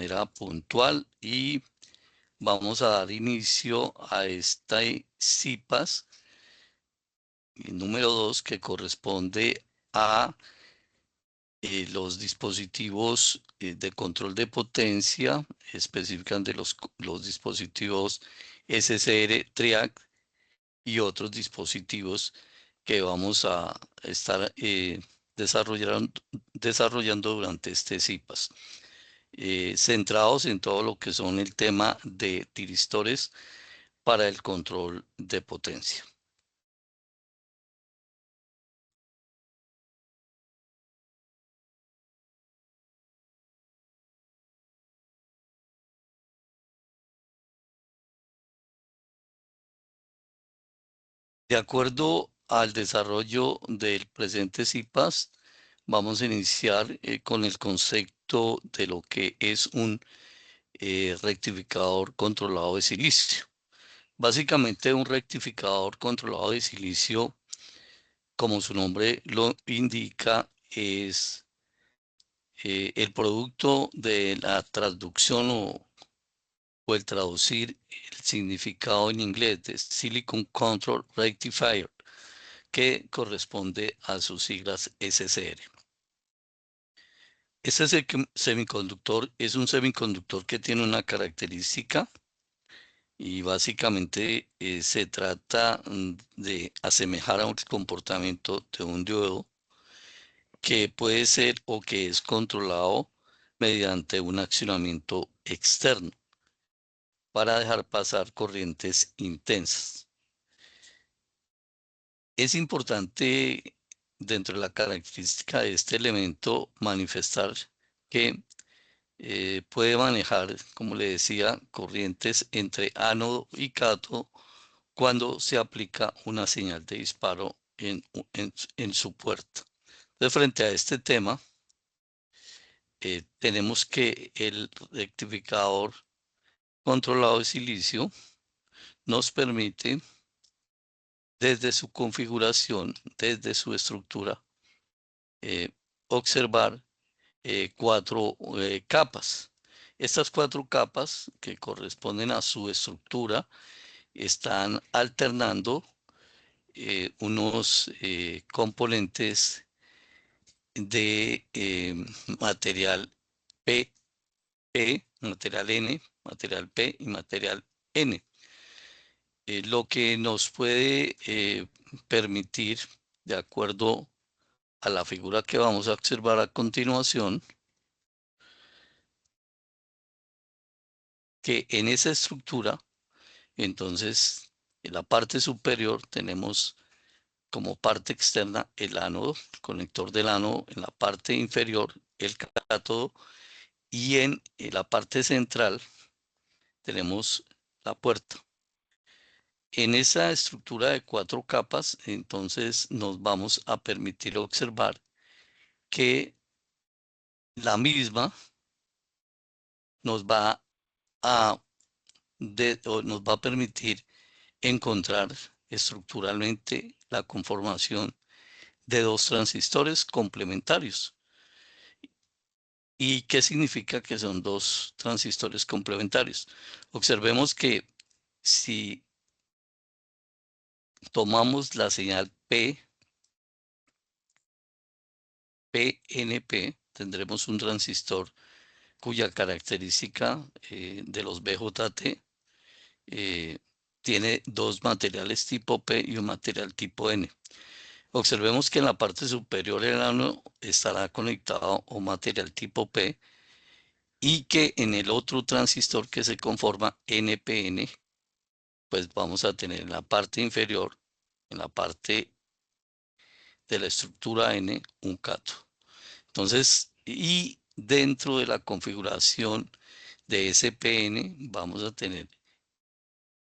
manera puntual y vamos a dar inicio a esta CIPAS número 2 que corresponde a los dispositivos de control de potencia, específicamente los dispositivos SSR, TRIAC y otros dispositivos que vamos a estar desarrollando durante este CIPAS. Centrados en todo lo que son el tema de tiristores para el control de potencia. De acuerdo al desarrollo del presente CIPAS, vamos a iniciar con el concepto de lo que es un rectificador controlado de silicio. Básicamente un rectificador controlado de silicio, como su nombre lo indica, es el producto de la traducción o el traducir el significado en inglés de Silicon Control Rectifier, que corresponde a sus siglas SCR. Este semiconductor es un semiconductor que tiene una característica y básicamente se trata de asemejar a un comportamiento de un diodo que puede ser o que es controlado mediante un accionamiento externo para dejar pasar corrientes intensas. Es importante dentro de la característica de este elemento manifestar que puede manejar, como le decía, corrientes entre ánodo y cátodo cuando se aplica una señal de disparo en su puerta. De frente a este tema, tenemos que el rectificador controlado de silicio nos permite, desde su configuración, desde su estructura, observar 4 capas. Estas 4 capas que corresponden a su estructura están alternando unos componentes de material P, material N, material P y material N. Lo que nos puede permitir, de acuerdo a la figura que vamos a observar a continuación, que en esa estructura, entonces, en la parte superior tenemos como parte externa el ánodo, el conector del ánodo, en la parte inferior el cátodo y en la parte central tenemos la puerta. En esa estructura de 4 capas, entonces nos vamos a permitir observar que la misma nos va a, nos va a permitir encontrar estructuralmente la conformación de 2 transistores complementarios. ¿Y qué significa que son 2 transistores complementarios? Observemos que si tomamos la señal PNP, tendremos un transistor cuya característica de los BJT tiene 2 materiales tipo P y un material tipo N. Observemos que en la parte superior el ánodo estará conectado a un material tipo P y que en el otro transistor que se conforma NPN, pues vamos a tener en la parte inferior, en la parte de la estructura N, un cátodo. Entonces, y dentro de la configuración de SPN vamos a tener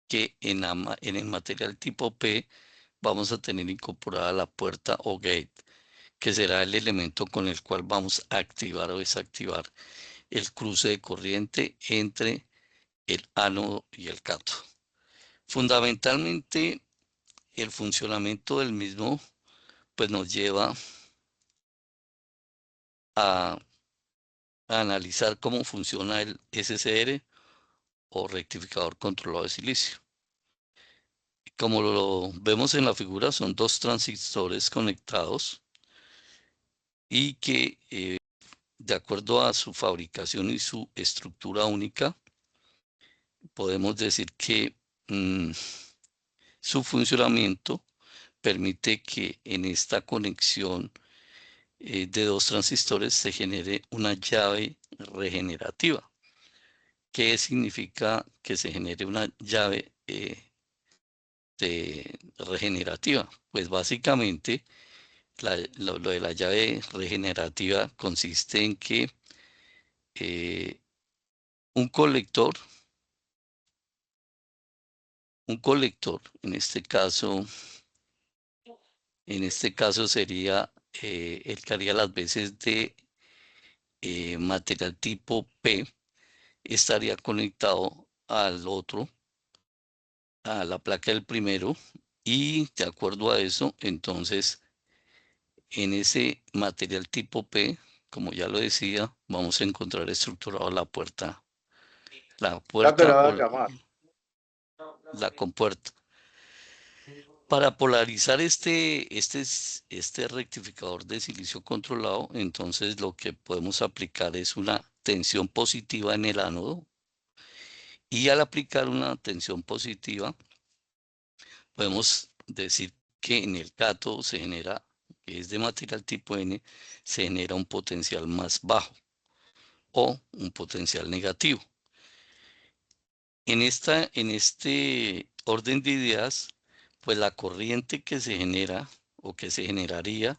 que en el material tipo P vamos a tener incorporada la puerta o gate, que será el elemento con el cual vamos a activar o desactivar el cruce de corriente entre el ánodo y el cátodo. Fundamentalmente, el funcionamiento del mismo pues nos lleva a a analizar cómo funciona el SCR o rectificador controlado de silicio. Como lo vemos en la figura, son dos transistores conectados y que de acuerdo a su fabricación y su estructura única, podemos decir que su funcionamiento permite que en esta conexión de dos transistores se genere una llave regenerativa. ¿Qué significa que se genere una llave regenerativa? Pues básicamente lo de la llave regenerativa consiste en que eh, un colector, en este caso sería el que haría las veces de material tipo P, estaría conectado al otro, a la placa del primero, y de acuerdo a eso, entonces, en ese material tipo P, como ya lo decía, vamos a encontrar estructurado la Ya te puerta la voy o a llamar. la compuerta. Para polarizar este rectificador de silicio controlado, entonces lo que podemos aplicar es una tensión positiva en el ánodo, y al aplicar una tensión positiva, podemos decir que en el cátodo se genera, que es de material tipo N, se genera un potencial más bajo o un potencial negativo. En este orden de ideas, pues la corriente que se genera o que se generaría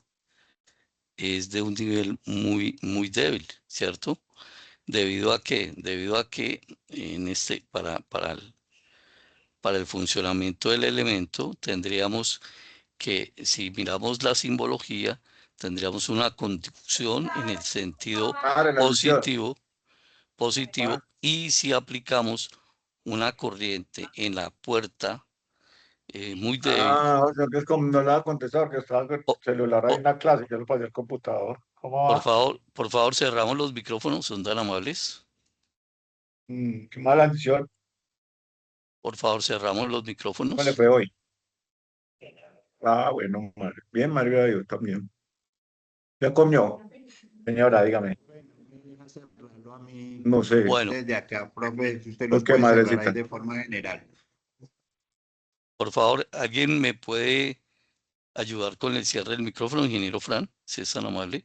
es de un nivel muy débil, ¿cierto? Debido a que para el funcionamiento del elemento tendríamos que, si miramos la simbología, tendríamos una conducción en el sentido Bájale la ilusión. positivo, y si aplicamos una corriente en la puerta muy débil, O sea que es como no le va a contestar, que está el o- celular ahí o- en la clase, yo lo pasé al computador. ¿Cómo va? por favor, cerramos los micrófonos, son tan amables. Qué mala decisión. Por favor, cerramos los ¿Cómo le micrófonos. fue hoy? Bueno, bien, Mario, yo también. ¿Ya comió? Señora, dígame. Cerrarlo a mí No sé. Bueno, desde acá, profe, si usted ¿Por los qué, puede cerrar ahí madrecita? de forma general. por favor, ¿alguien me puede ayudar con el cierre del micrófono, ingeniero Fran, si es tan amable?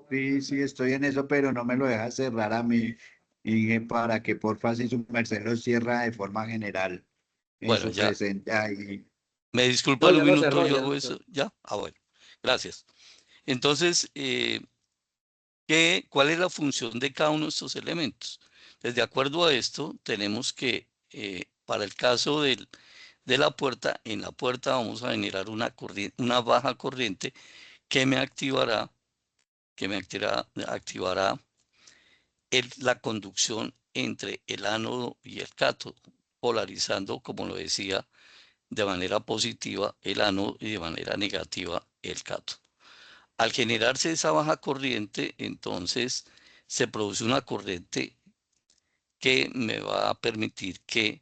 Sí, sí, estoy en eso, pero no me lo deja cerrar a mí. Y para que porfa, si su merced lo cierra de forma general en Bueno, su ya, presencia y me No, disculpan un ya lo minuto, cerró, yo ya hago lo eso, cerró. ¿ya? Ah, bueno, gracias. Entonces, ¿cuál es la función de cada uno de estos elementos? Pues de acuerdo a esto, tenemos que, para el caso de la puerta, en la puerta vamos a generar una baja corriente que me activará, activará la conducción entre el ánodo y el cátodo, polarizando, como lo decía, de manera positiva el ánodo y de manera negativa el cátodo. Al generarse esa baja corriente, entonces se produce una corriente que me va a permitir que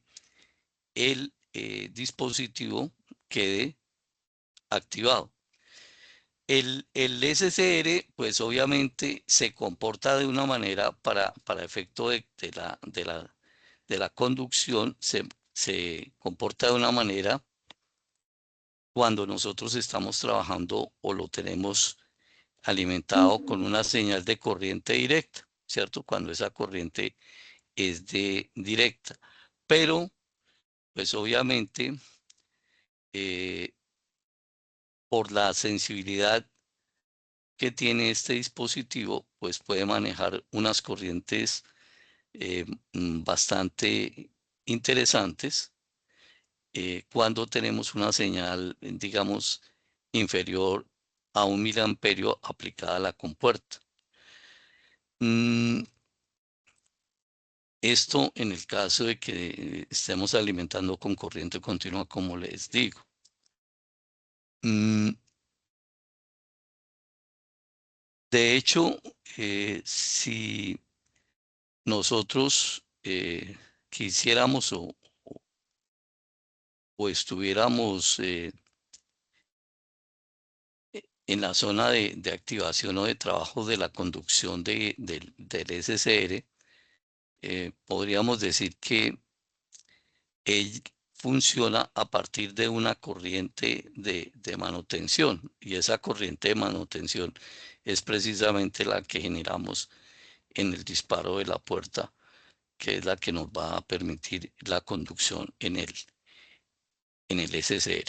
el dispositivo quede activado. El SCR, pues obviamente se comporta de una manera para efecto de la conducción, se comporta de una manera cuando nosotros estamos trabajando o lo tenemos alimentado con una señal de corriente directa, ¿cierto? Cuando esa corriente es de directa. Pero, pues obviamente, eh, por la sensibilidad que tiene este dispositivo, pues puede manejar unas corrientes eh, bastante interesantes cuando tenemos una señal, digamos, inferior a 1 miliamperio aplicada a la compuerta. Mm, Esto en el caso de que estemos alimentando con corriente continua, como les digo. Mm, De hecho, si nosotros quisiéramos o estuviéramos en la zona de activación o de trabajo de la conducción del SSR, podríamos decir que él funciona a partir de una corriente de manutención, y esa corriente de manutención es precisamente la que generamos en el disparo de la puerta, que es la que nos va a permitir la conducción en el SSR.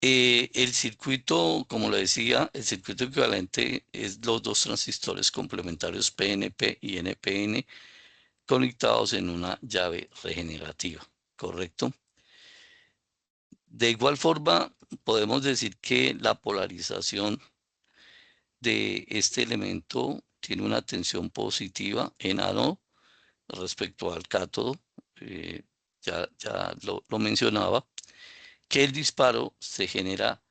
El circuito, como le decía, el circuito equivalente es los dos transistores complementarios PNP y NPN conectados en una llave regenerativa, ¿correcto? De igual forma, podemos decir que la polarización de este elemento tiene una tensión positiva en ánodo respecto al cátodo. eh, ya lo mencionaba, que el disparo se genera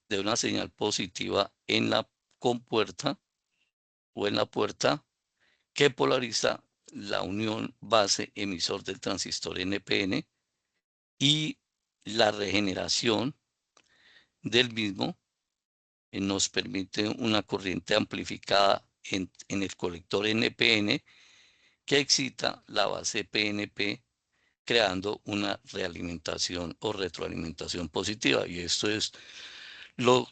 de una señal positiva en la compuerta o en la puerta que polariza la unión base emisor del transistor NPN, y la regeneración del mismo nos permite una corriente amplificada en el colector NPN que excita la base PNP, creando una realimentación o retroalimentación positiva. Y esto es lo,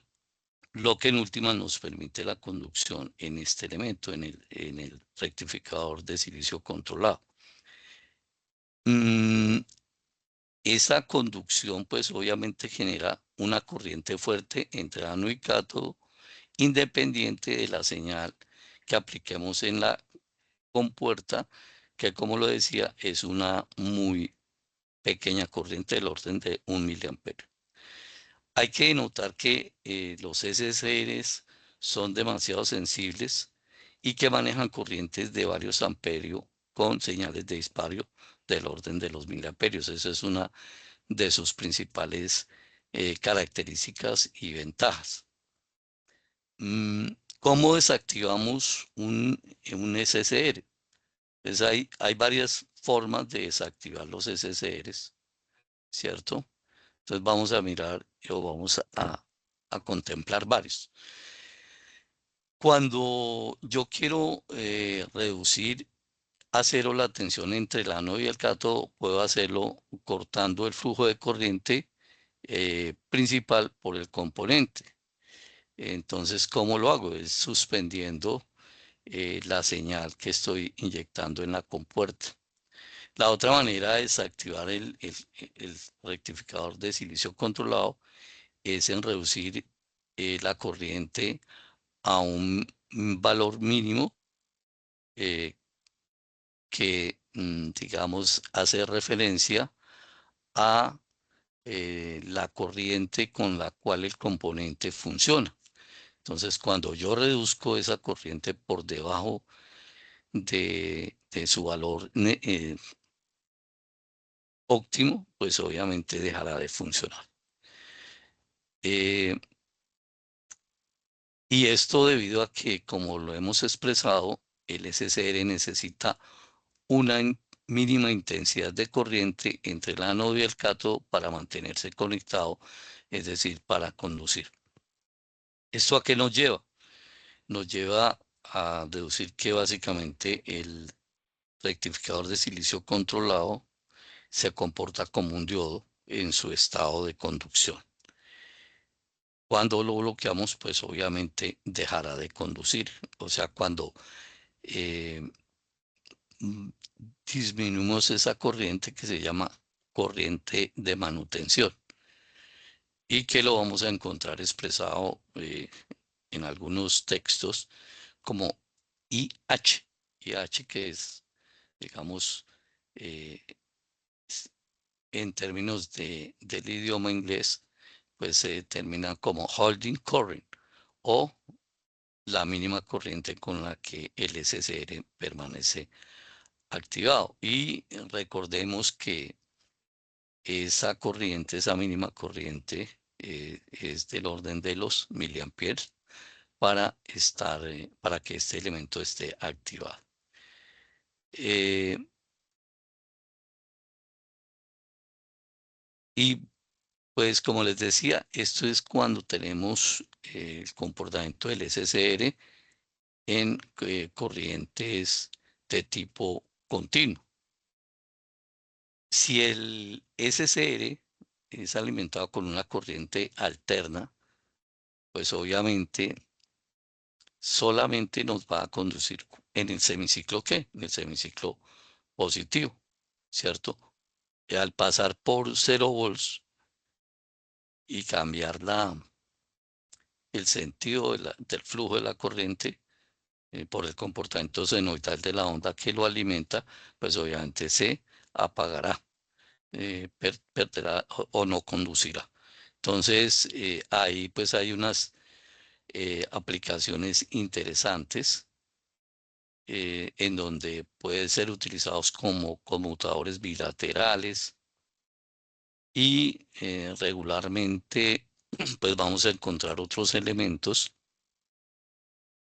lo que en última nos permite la conducción en este elemento, en el rectificador de silicio controlado. Esa conducción pues obviamente genera una corriente fuerte entre ánodo y cátodo, independiente de la señal que apliquemos en la compuerta, que como lo decía es una muy pequeña corriente del orden de 1 miliamperio. Hay que notar que los SSRs son demasiado sensibles y que manejan corrientes de varios amperios con señales de disparo del orden de los miliamperios. Esa es una de sus principales características y ventajas. ¿Cómo desactivamos un SSR? Pues hay varias formas de desactivar los SSRs, ¿cierto? Entonces vamos a mirar o vamos a contemplar varios. Cuando yo quiero reducir a cero la tensión entre el ánodo y el cátodo, puedo hacerlo cortando el flujo de corriente principal por el componente. Entonces, ¿cómo lo hago? Es suspendiendo la señal que estoy inyectando en la compuerta. La otra manera de desactivar el rectificador de silicio controlado es en reducir la corriente a un valor mínimo que, digamos, hace referencia a la corriente con la cual el componente funciona. Entonces, cuando yo reduzco esa corriente por debajo de su valor óptimo, pues obviamente dejará de funcionar. Y esto debido a que, como lo hemos expresado, el SSR necesita una mínima intensidad de corriente entre el ánodo y el cátodo para mantenerse conectado, es decir, para conducir. ¿Esto a qué nos lleva? Nos lleva a deducir que básicamente el rectificador de silicio controlado se comporta como un diodo en su estado de conducción. Cuando lo bloqueamos, pues obviamente dejará de conducir. O sea, cuando eh, disminuimos esa corriente que se llama corriente de manutención, y que lo vamos a encontrar expresado en algunos textos como IH. IH, que es, digamos, eh, en términos del idioma inglés, pues se determina como holding current, o la mínima corriente con la que el SSR permanece activado. Y recordemos que esa corriente, esa mínima corriente, es del orden de los miliamperes, para que este elemento esté activado. Y pues como les decía, esto es cuando tenemos el comportamiento del SSR en corrientes de tipo continuo. Si el SSR es alimentado con una corriente alterna, pues obviamente solamente nos va a conducir en el semiciclo ¿qué? En el semiciclo positivo, ¿cierto? Y al pasar por 0 volts y cambiar el sentido del flujo de la corriente por el comportamiento senoidal de la onda que lo alimenta, pues obviamente se apagará, perderá o no conducirá. Entonces, ahí pues hay unas aplicaciones interesantes en donde pueden ser utilizados como conmutadores bilaterales y regularmente pues vamos a encontrar otros elementos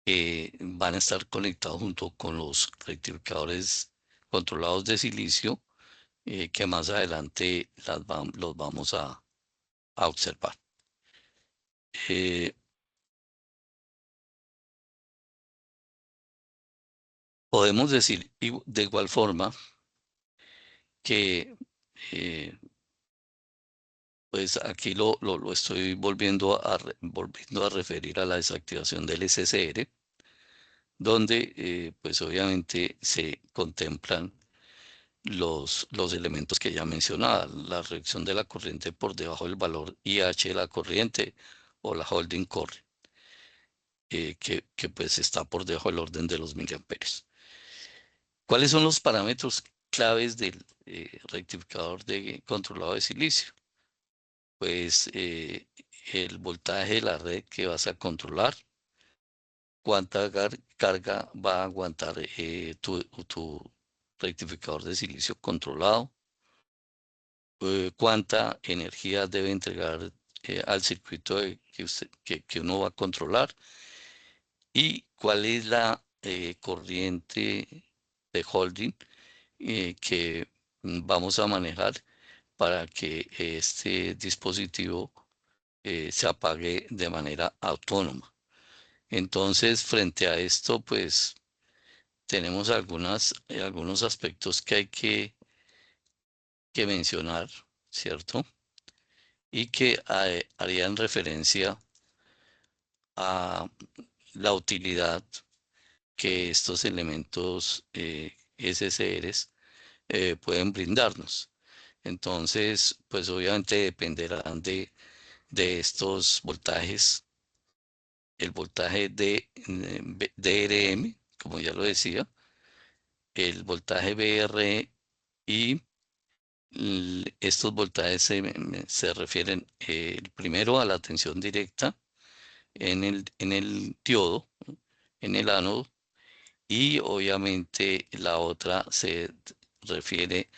que van a estar conectados junto con los rectificadores controlados de silicio que más adelante los vamos a observar. Podemos decir de igual forma que pues aquí lo estoy volviendo a referir a la desactivación del SSR, donde pues obviamente se contemplan los elementos que ya mencionaba, la reacción de la corriente por debajo del valor IH de la corriente o la holding current, que pues está por debajo del orden de los miliamperios. ¿Cuáles son los parámetros claves del rectificador de controlado de silicio? Pues el voltaje de la red que vas a controlar, cuánta carga va a aguantar tu rectificador de silicio controlado, cuánta energía debe entregar al circuito que uno va a controlar y cuál es la corriente de holding que vamos a manejar para que este dispositivo se apague de manera autónoma. Entonces, frente a esto, pues tenemos algunos aspectos que hay que mencionar, ¿cierto? Y que harían referencia a la utilidad que estos elementos SSRs pueden brindarnos. Entonces, pues obviamente dependerán de estos voltajes, el voltaje de DRM, como ya lo decía, el voltaje BR y estos voltajes se refieren primero a la tensión directa en el diodo, en el ánodo, y obviamente la otra se refiere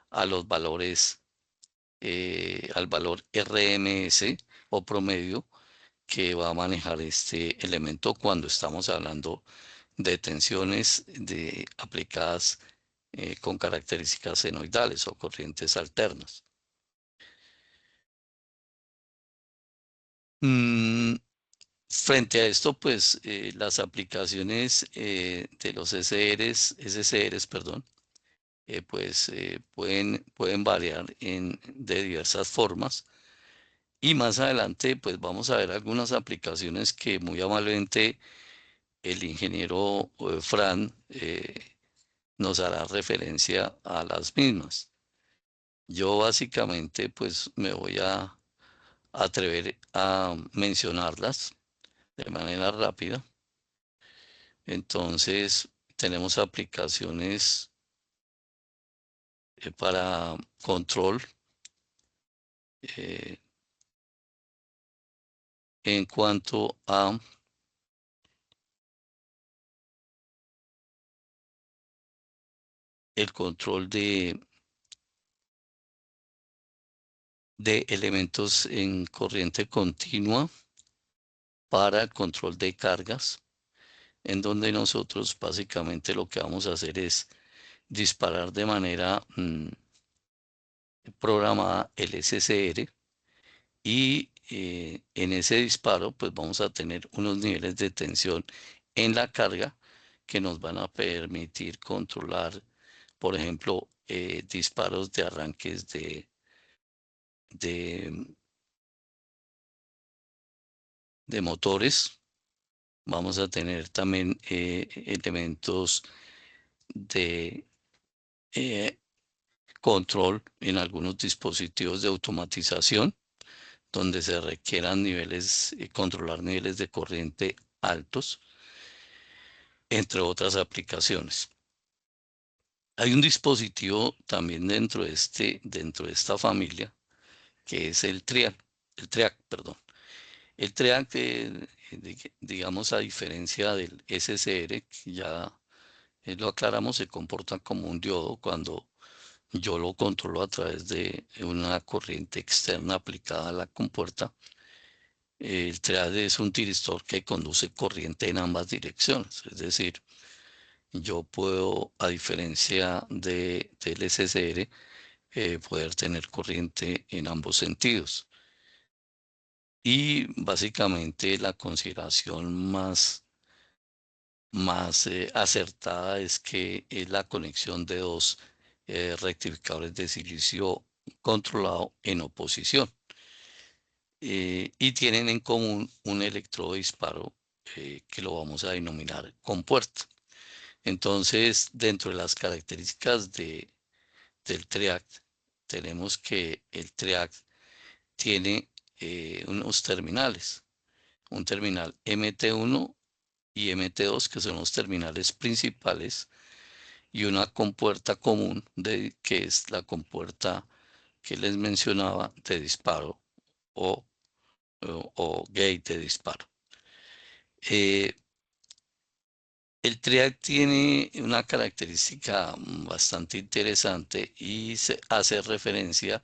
a los valores, al valor RMS o promedio que va a manejar este elemento cuando estamos hablando de tensiones aplicadas con características senoidales o corrientes alternas. Frente a esto, pues las aplicaciones de los SSRs, perdón, pues pueden variar de diversas formas. Y más adelante, pues vamos a ver algunas aplicaciones que muy amablemente el ingeniero Fran nos hará referencia a las mismas. Yo básicamente, pues me voy a atrever a mencionarlas de manera rápida. Entonces, tenemos aplicaciones para control eh, en cuanto a el control de elementos en corriente continua para control de cargas, en donde nosotros básicamente lo que vamos a hacer es disparar de manera programada el SCR y en ese disparo pues vamos a tener unos niveles de tensión en la carga que nos van a permitir controlar, por ejemplo, disparos de arranques de, de motores. Vamos a tener también elementos de eh, control en algunos dispositivos de automatización, donde se requieran niveles, controlar niveles de corriente altos, entre otras aplicaciones. Hay un dispositivo también dentro de esta familia, que es el TRIAC, perdón. El TRIAC, digamos, a diferencia del SCR, que ya lo aclaramos, se comporta como un diodo cuando yo lo controlo a través de una corriente externa aplicada a la compuerta. El TRIAC es un tiristor que conduce corriente en ambas direcciones, es decir, yo puedo, a diferencia del SCR, poder tener corriente en ambos sentidos. Y básicamente la consideración más acertada es que es la conexión de dos rectificadores de silicio controlado en oposición. Y tienen en común un electrodo disparo que lo vamos a denominar compuerta. Entonces, dentro de las características del TRIAC, tenemos que el TRIAC tiene unos terminales, un terminal MT1 y MT2, que son los terminales principales, y una compuerta común, que es la compuerta que les mencionaba de disparo o, o gate de disparo. El TRIAC tiene una característica bastante interesante y se hace referencia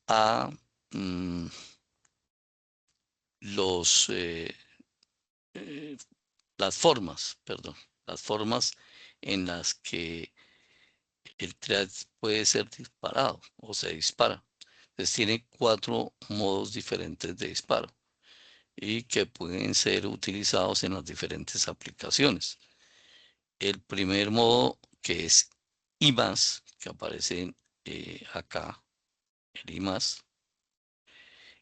a mm, los, eh, las formas en las que el TRIAC puede ser disparado o se dispara. Entonces tiene 4 modos diferentes de disparo y que pueden ser utilizados en las diferentes aplicaciones. El primer modo, que es I+, que aparece acá, el I+.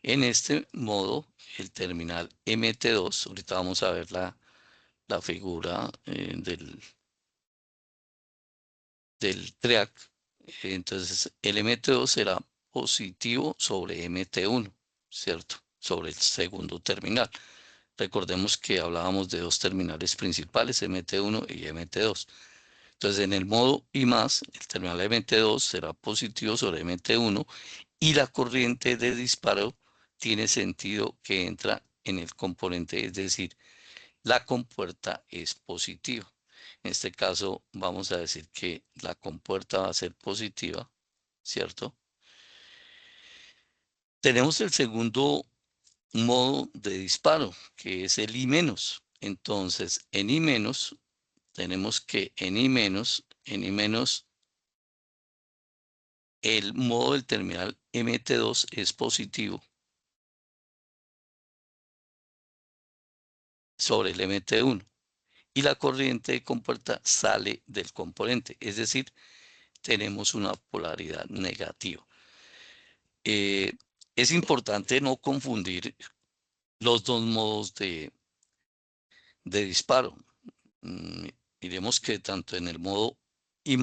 En este modo, el terminal MT2, ahorita vamos a ver la figura del TRIAC. Entonces, el MT2 será positivo sobre MT1, ¿cierto? Sobre el segundo terminal. Recordemos que hablábamos de dos terminales principales, MT1 y MT2. Entonces, en el modo I+, el terminal MT2 será positivo sobre MT1 y la corriente de disparo tiene sentido que entra en el componente, es decir, la compuerta es positiva. En este caso, vamos a decir que la compuerta va a ser positiva, ¿cierto? Tenemos el segundo modo de disparo, que es el I-. Entonces, en I-, tenemos que en I-, el modo del terminal MT2 es positivo sobre el MT1 y la corriente de compuerta sale del componente, es decir, tenemos una polaridad negativa. Es importante no confundir los dos modos de disparo. Miremos que tanto en el modo I+,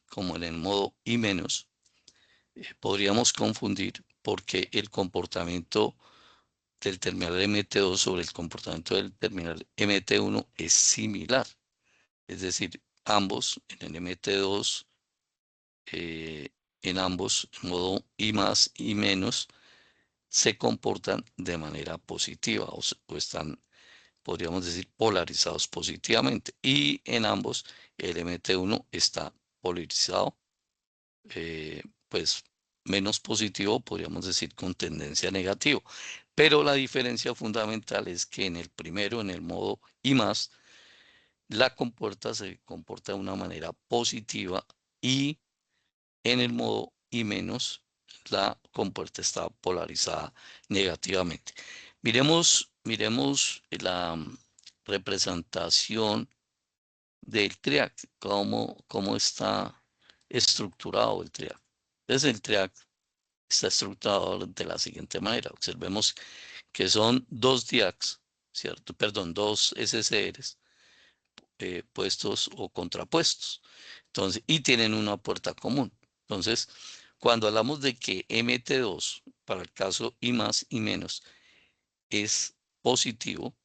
como en el modo I-, podríamos confundir porque el comportamiento del terminal MT2 sobre el comportamiento del terminal MT1 es similar. Es decir, ambos en el MT2, en ambos, modo I+, I-, se comportan de manera positiva o están, podríamos decir, polarizados positivamente. Y en ambos, el MT1 está polarizado, pues menos positivo, podríamos decir, con tendencia negativa. Pero la diferencia fundamental es que en el primero, en el modo I+, la compuerta se comporta de una manera positiva y en el modo I-, la compuerta está polarizada negativamente. Miremos la representación del triac, cómo está estructurado el triac. Entonces el triac está estructurado de la siguiente manera. Observemos que son dos diacs, ¿cierto? Perdón, dos SCRs puestos o contrapuestos. Entonces, y tienen una puerta común. Entonces, cuando hablamos de que MT2, para el caso I más y menos, es positivo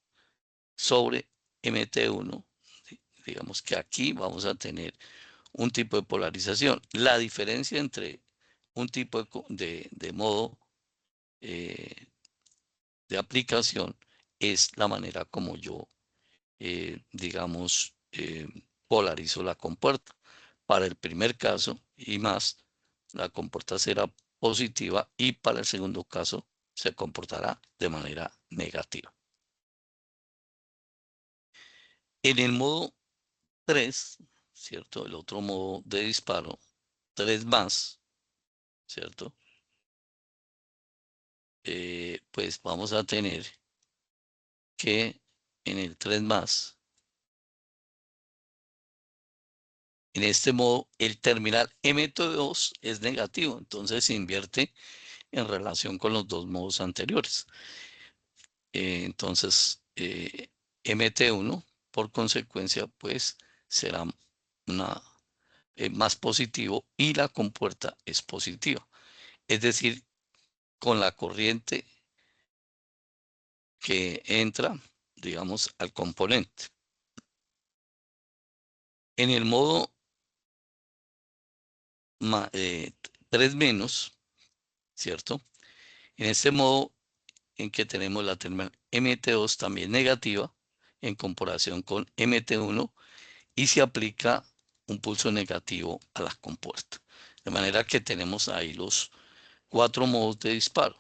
sobre MT1, digamos que aquí vamos a tener un tipo de polarización. La diferencia entre un tipo de modo eh, de aplicación es la manera como yo, digamos, polarizo la compuerta. Para el primer caso y más, la compuerta será positiva y para el segundo caso se comportará de manera negativa. En el modo 3, ¿cierto? El otro modo de disparo, 3 más, ¿cierto? Pues vamos a tener que en el 3 más, en este modo, el terminal M2 es negativo, entonces se invierte en relación con los dos modos anteriores. Entonces, MT1, por consecuencia, pues será más positivo y la compuerta es positiva. Es decir, con la corriente que entra, digamos, al componente. En el modo 3 menos, ¿cierto? En este modo en que tenemos la terminal MT2 también negativa en comparación con MT1 y se aplica un pulso negativo a la compuerta. De manera que tenemos ahí los 4 modos de disparo.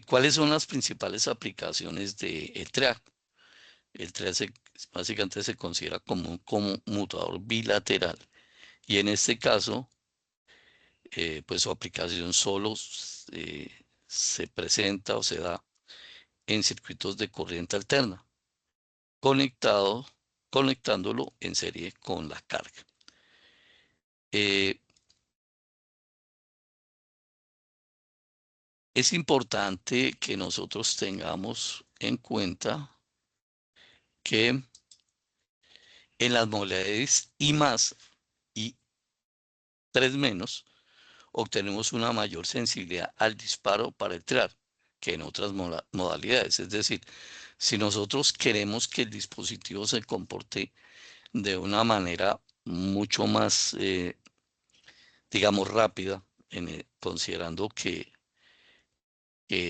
¿Cuáles son las principales aplicaciones del TREAC? El TREAC básicamente se considera como un conmutador bilateral y en este caso, pues su aplicación solo se presenta o se da en circuitos de corriente alterna, conectado, conectándolo en serie con la carga. Es importante que nosotros tengamos en cuenta que en las modalidades I más y 3 menos obtenemos una mayor sensibilidad al disparo para el TRAR que en otras modalidades. Es decir, si nosotros queremos que el dispositivo se comporte de una manera mucho más, digamos, rápida, considerando que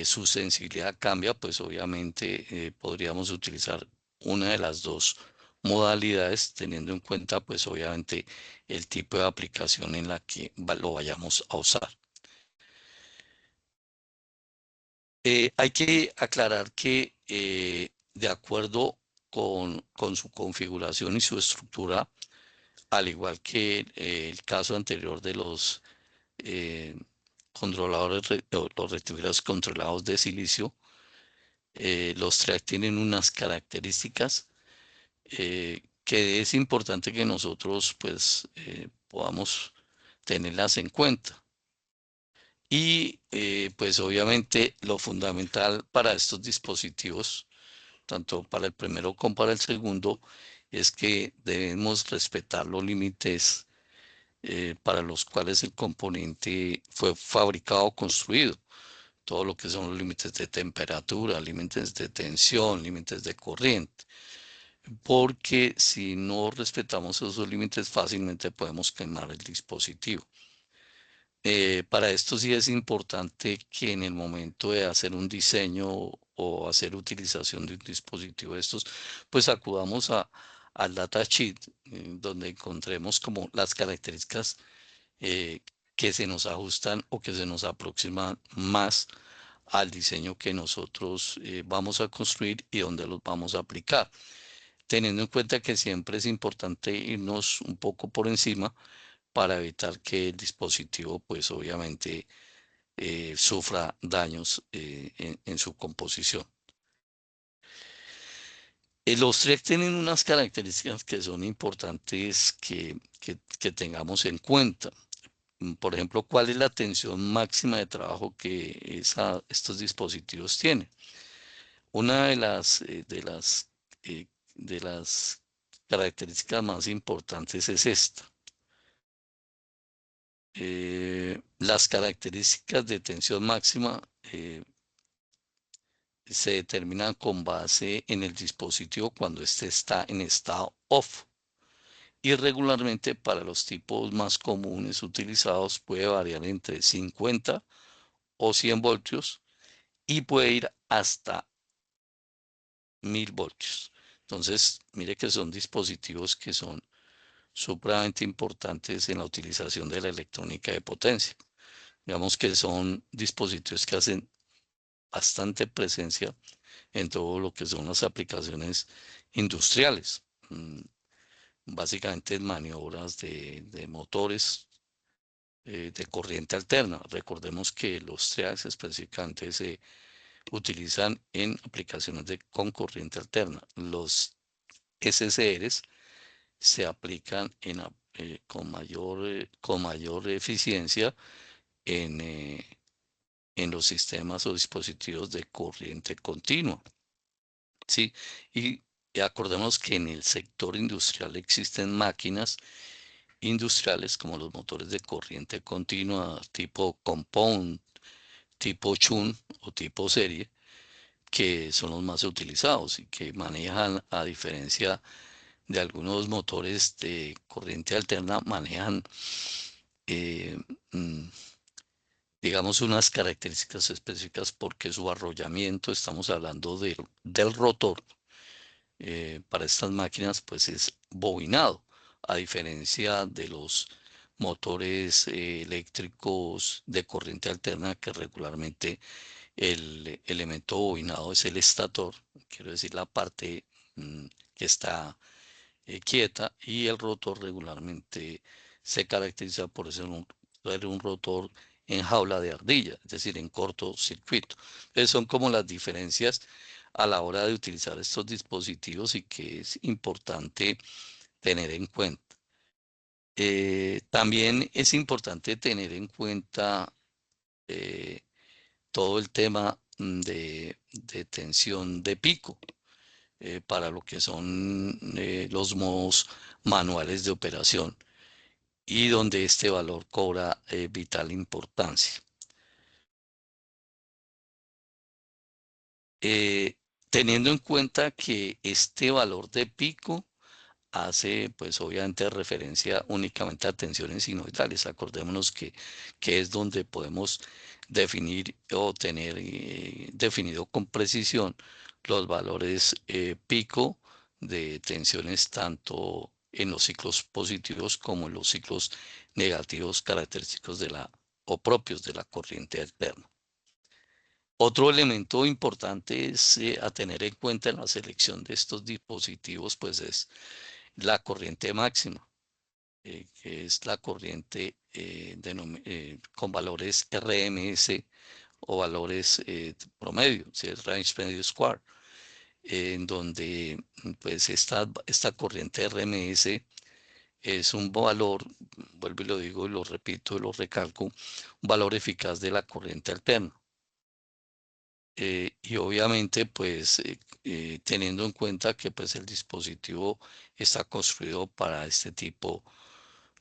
su sensibilidad cambia, pues obviamente podríamos utilizar una de las dos modalidades, teniendo en cuenta, pues obviamente, el tipo de aplicación en la que lo vayamos a usar. Hay que aclarar que de acuerdo con su configuración y su estructura, al igual que el caso anterior de los eh, controladores, los rectificadores controlados de silicio, los TREAC tienen unas características que es importante que nosotros pues podamos tenerlas en cuenta. Y pues obviamente lo fundamental para estos dispositivos, tanto para el primero como para el segundo, es que debemos respetar los límites para los cuales el componente fue fabricado o construido. Todo lo que son los límites de temperatura, límites de tensión, límites de corriente. Porque si no respetamos esos límites, fácilmente podemos quemar el dispositivo. Para esto sí es importante que en el momento de hacer un diseño o hacer utilización de un dispositivo de estos, pues acudamos al datasheet, donde encontremos como las características que se nos ajustan o que se nos aproximan más al diseño que nosotros vamos a construir y dónde los vamos a aplicar, teniendo en cuenta que siempre es importante irnos un poco por encima para evitar que el dispositivo, pues obviamente, sufra daños en su composición. Los TRIAC tienen unas características que son importantes que tengamos en cuenta. Por ejemplo, ¿cuál es la tensión máxima de trabajo que estos dispositivos tienen? Una eh, de las características más importantes es esta. Las características de tensión máxima se determinan con base en el dispositivo cuando éste está en estado off. Y regularmente para los tipos más comunes utilizados puede variar entre 50 o 100 voltios y puede ir hasta 1000 voltios. Entonces, mire que son dispositivos que son supremamente importantes en la utilización de la electrónica de potencia. Digamos que son dispositivos que hacen bastante presencia en todo lo que son las aplicaciones industriales. Básicamente en maniobras de motores de corriente alterna. Recordemos que los TRIACs específicamente se utilizan en aplicaciones con corriente alterna. Los SCRs se aplican con mayor eficiencia en, en los sistemas o dispositivos de corriente continua. ¿Sí? Y acordemos que en el sector industrial existen máquinas industriales como los motores de corriente continua tipo compound, tipo Chun o tipo serie, que son los más utilizados y que manejan, a diferencia de algunos motores de corriente alterna, manejan, eh, mm, digamos, unas características específicas porque su arrollamiento, estamos hablando del rotor, para estas máquinas, pues es bobinado, a diferencia de los motores eléctricos de corriente alterna que regularmente el elemento bobinado es el estator, quiero decir la parte que está quieta, y el rotor regularmente se caracteriza por ser un rotor en jaula de ardilla, es decir, en cortocircuito. Entonces son como las diferencias a la hora de utilizar estos dispositivos y que es importante tener en cuenta. También es importante tener en cuenta eh, todo el tema de tensión de pico para lo que son los modos manuales de operación y donde este valor cobra vital importancia. Eh, Teniendo en cuenta que este valor de pico hace pues obviamente referencia únicamente a tensiones sinusoidales. Acordémonos que es donde podemos definir o tener definido con precisión los valores pico de tensiones tanto en los ciclos positivos como en los ciclos negativos característicos de la o propios de la corriente alterna. Otro elemento importante es a tener en cuenta en la selección de estos dispositivos, pues es la corriente máxima, que es la corriente con valores RMS o valores promedio, si es range medio square, en donde pues esta corriente RMS es un valor, vuelvo y lo digo y lo repito y lo recalco, un valor eficaz de la corriente alterna. Y obviamente pues teniendo en cuenta que pues el dispositivo está construido para este tipo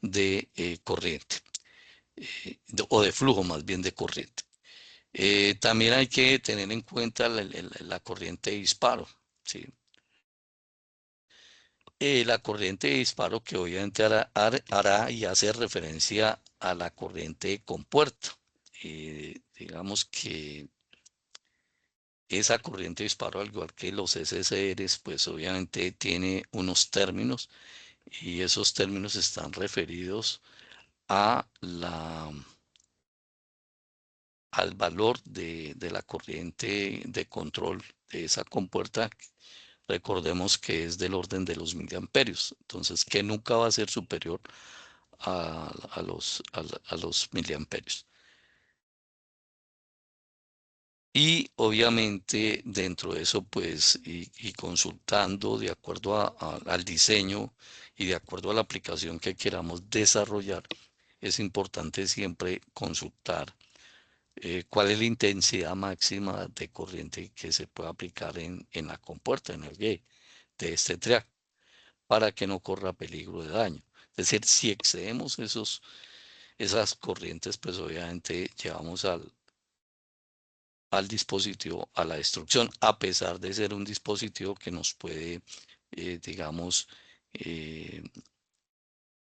de corriente o de flujo más bien de corriente. También hay que tener en cuenta la corriente de disparo, ¿sí? La corriente de disparo que obviamente hará y hace referencia a la corriente de compuerta. Digamos que esa corriente de disparo, al igual que los SSRs, pues obviamente tiene unos términos y esos términos están referidos a al valor de la corriente de control de esa compuerta. Recordemos que es del orden de los miliamperios, entonces que nunca va a ser superior a los miliamperios. Y obviamente dentro de eso, pues, y consultando de acuerdo al diseño y de acuerdo a la aplicación que queramos desarrollar, es importante siempre consultar cuál es la intensidad máxima de corriente que se puede aplicar en la compuerta, en el gate de este triac, para que no corra peligro de daño. Es decir, si excedemos esas corrientes, pues obviamente llevamos al dispositivo a la destrucción, a pesar de ser un dispositivo que nos puede, digamos, eh,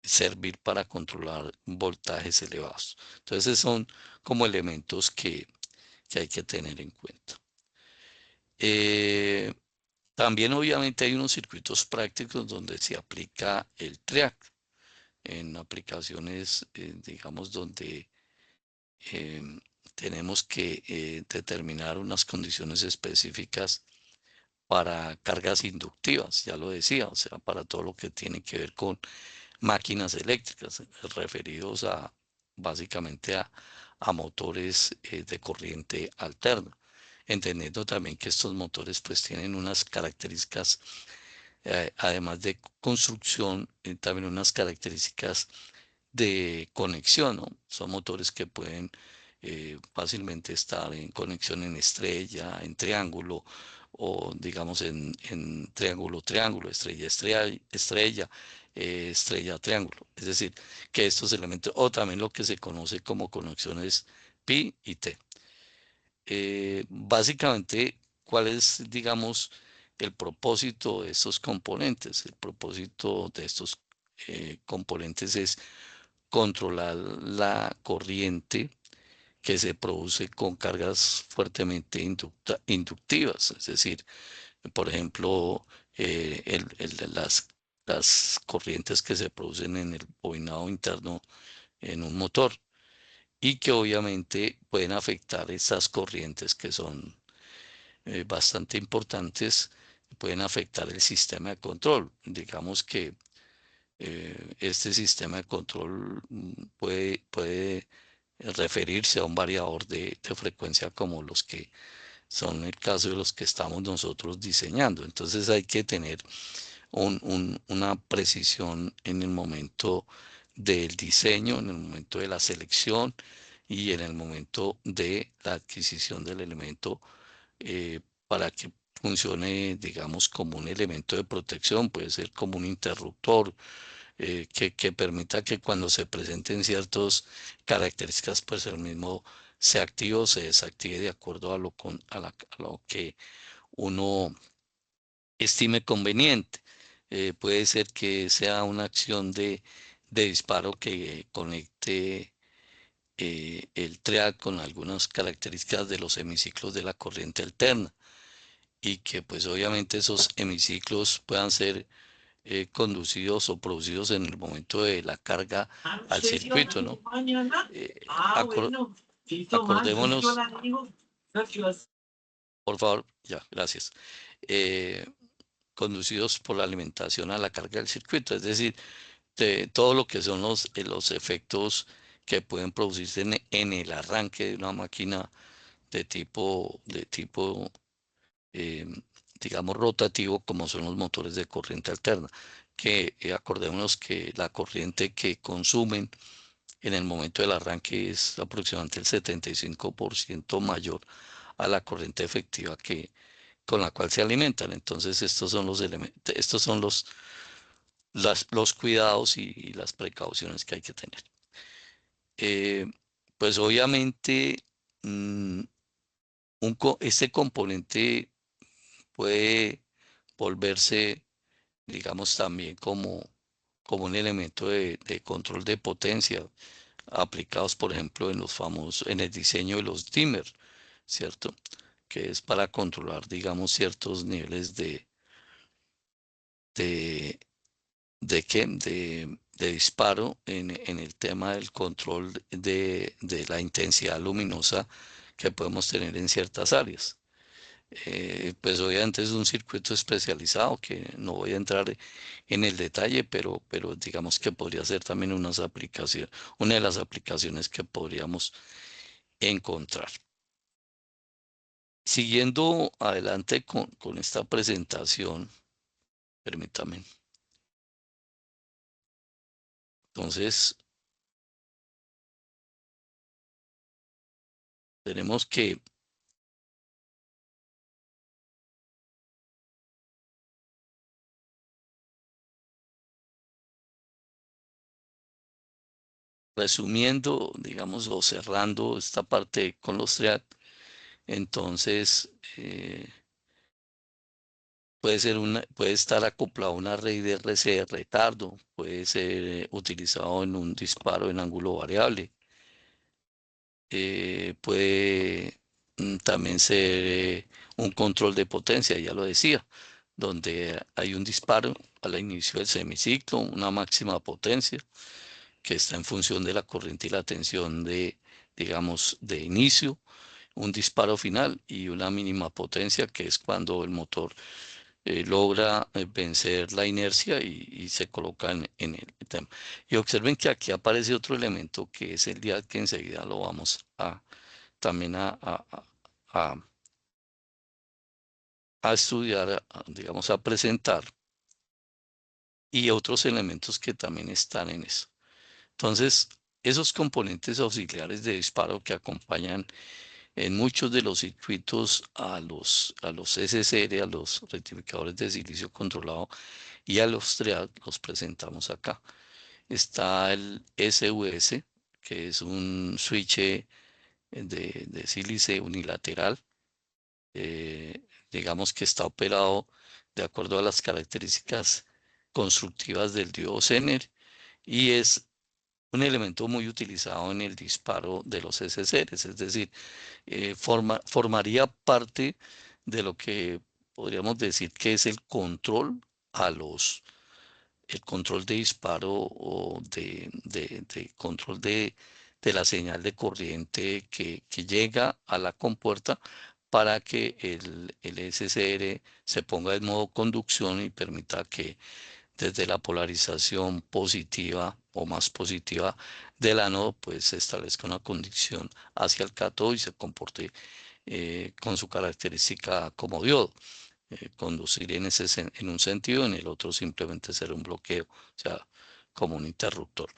servir para controlar voltajes elevados. Entonces son como elementos que hay que tener en cuenta. Eh, También obviamente hay unos circuitos prácticos donde se aplica el TRIAC en aplicaciones, digamos, donde em, tenemos que determinar unas condiciones específicas para cargas inductivas, ya lo decía, o sea, para todo lo que tiene que ver con máquinas eléctricas, referidos a básicamente a motores de corriente alterna, entendiendo también que estos motores pues tienen unas características, además de construcción, también unas características de conexión, ¿no? Son motores que pueden fácilmente estar en conexión en estrella, en triángulo, o digamos en triángulo, triángulo, estrella, estrella, estrella, estrella, triángulo. Es decir, que estos elementos, o también lo que se conoce como conexiones pi y t. Básicamente, ¿cuál es, digamos, el propósito de estos componentes? El propósito de estos componentes es controlar la corriente que se produce con cargas fuertemente inductivas. Es decir, por ejemplo, las corrientes que se producen en el bobinado interno en un motor y que obviamente pueden afectar esas corrientes que son bastante importantes, pueden afectar el sistema de control. Digamos que este sistema de control puede referirse a un variador de frecuencia como los que son el caso de los que estamos nosotros diseñando. Entonces hay que tener una precisión en el momento del diseño, en el momento de la selección y en el momento de la adquisición del elemento para que funcione, digamos, como un elemento de protección, puede ser como un interruptor, que permita que cuando se presenten ciertas características, pues el mismo se active o se desactive de acuerdo a lo que uno estime conveniente. Puede ser que sea una acción de disparo que conecte el triac con algunas características de los hemiciclos de la corriente alterna y que pues obviamente esos hemiciclos puedan ser conducidos o producidos en el momento de la carga al circuito, ¿no? Eh, acor- Acordémonos, por favor, ya, gracias. Eh, Conducidos por la alimentación a la carga del circuito, es decir, de todo lo que son los efectos que pueden producirse en el arranque de una máquina de tipo eh, digamos, rotativo, como son los motores de corriente alterna, que acordémonos que la corriente que consumen en el momento del arranque es aproximadamente el 75% mayor a la corriente efectiva con la cual se alimentan. Entonces, estos son los elementos, estos son los cuidados y las precauciones que hay que tener. Eh, pues obviamente, mm, este componente puede volverse, digamos, también como un elemento de control de potencia aplicados, por ejemplo, en el diseño de los dimmer, ¿cierto? Que es para controlar, digamos, ciertos niveles de, ¿de qué? disparo en el tema del control de la intensidad luminosa que podemos tener en ciertas áreas. Pues obviamente es un circuito especializado que no voy a entrar en el detalle, pero digamos que podría ser también una de las aplicaciones que podríamos encontrar. Siguiendo adelante con esta presentación, permítame. Entonces, tenemos que, resumiendo, digamos, o cerrando esta parte con los triac, entonces puede estar acoplado a una red de RC de retardo, puede ser utilizado en un disparo en ángulo variable, puede también ser un control de potencia, ya lo decía, donde hay un disparo al inicio del semiciclo, una máxima potencia que está en función de la corriente y la tensión digamos, de inicio, un disparo final y una mínima potencia, que es cuando el motor logra vencer la inercia y se coloca en el tema. Y observen que aquí aparece otro elemento que es el día que enseguida lo vamos también a- a estudiar, digamos, a presentar, y otros elementos que también están en eso. Entonces, esos componentes auxiliares de disparo que acompañan en muchos de los circuitos a los SSR, a los rectificadores de silicio controlado y a los TREAD, los presentamos acá. Está el SUS, que es un switch de sílice unilateral, digamos que está operado de acuerdo a las características constructivas del diodo Zener y es un elemento muy utilizado en el disparo de los SSRs, es decir, formaría parte de lo que podríamos decir que es el control de disparo o de control de la señal de corriente que llega a la compuerta para que el SSR se ponga en modo conducción y permita que desde la polarización positiva o más positiva del ánodo, pues se establezca una conducción hacia el cátodo y se comporte con su característica como diodo. Conducir en un sentido, en el otro simplemente ser un bloqueo, o sea, como un interruptor,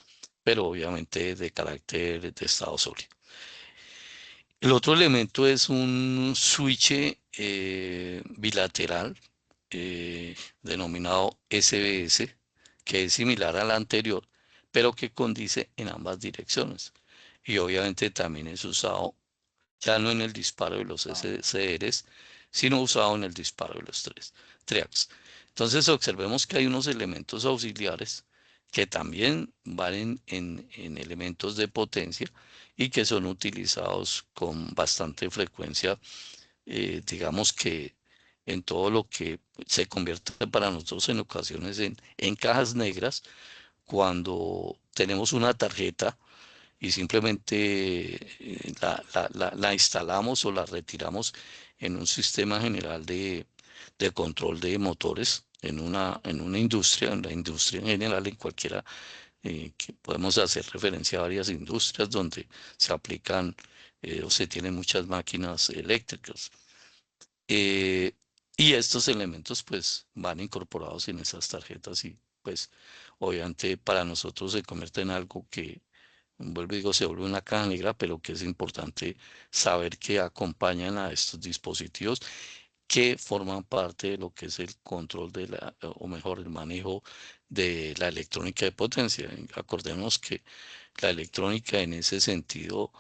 pero obviamente de carácter de estado sólido. El otro elemento es un switch bilateral denominado SBS, que es similar al anterior, pero que condice en ambas direcciones. Y obviamente también es usado ya no en el disparo de los SCRs, sino usado en el disparo de los TRIACs. Entonces observemos que hay unos elementos auxiliares que también van en elementos de potencia y que son utilizados con bastante frecuencia, digamos que en todo lo que se convierte para nosotros en ocasiones en cajas negras, cuando tenemos una tarjeta y simplemente la instalamos o la retiramos en un sistema general de control de motores en una industria, en la industria en general, en cualquiera, que podemos hacer referencia a varias industrias donde se aplican o se tienen muchas máquinas eléctricas. Eh, y estos elementos pues van incorporados en esas tarjetas y pues obviamente para nosotros se convierte en algo que, vuelvo y digo, se vuelve una caja negra, pero que es importante saber que acompañan a estos dispositivos que forman parte de lo que es el control o mejor, el manejo de la electrónica de potencia. Acordemos que la electrónica en ese sentido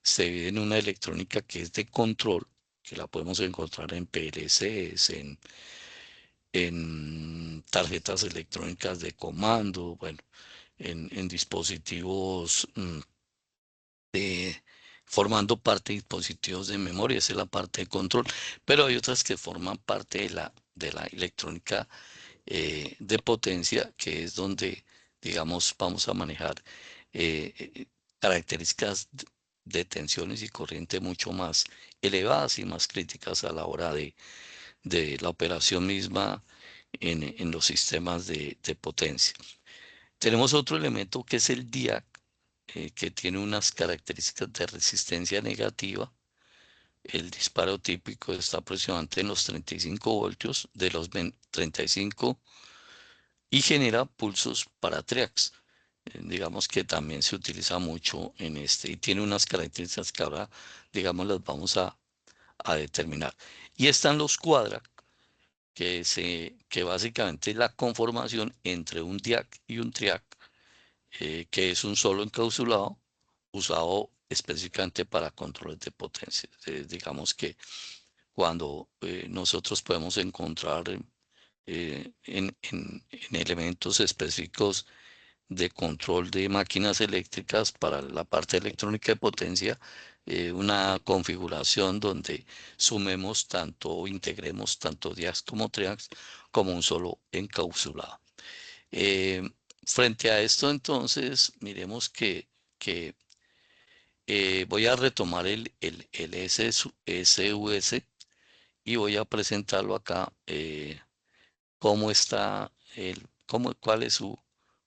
se divide en una electrónica que es de control, que la podemos encontrar en PLCs, en tarjetas electrónicas de comando, bueno, en dispositivos formando parte de dispositivos de memoria, esa es la parte de control, pero hay otras que forman parte de la electrónica de potencia, que es donde digamos, vamos a manejar características de tensiones y corriente mucho más elevadas y más críticas a la hora de la operación misma en los sistemas de potencia. Tenemos otro elemento que es el DIAC, que tiene unas características de resistencia negativa. El disparo típico está aproximadamente en los 35 voltios, de los 35, y genera pulsos para triacs. Digamos que también se utiliza mucho en este y tiene unas características que ahora, digamos, las vamos a determinar. Y están los quadrac, que básicamente es la conformación entre un DIAC y un TRIAC, que es un solo encapsulado usado específicamente para controles de potencia. Digamos que cuando nosotros podemos encontrar en elementos específicos de control de máquinas eléctricas para la parte electrónica de potencia, una configuración donde sumemos tanto o integremos tanto DIACs como TRIACs como un solo encapsulado. Eh, Frente a esto, entonces, miremos que voy a retomar el SVS y voy a presentarlo acá, cómo está cuál es su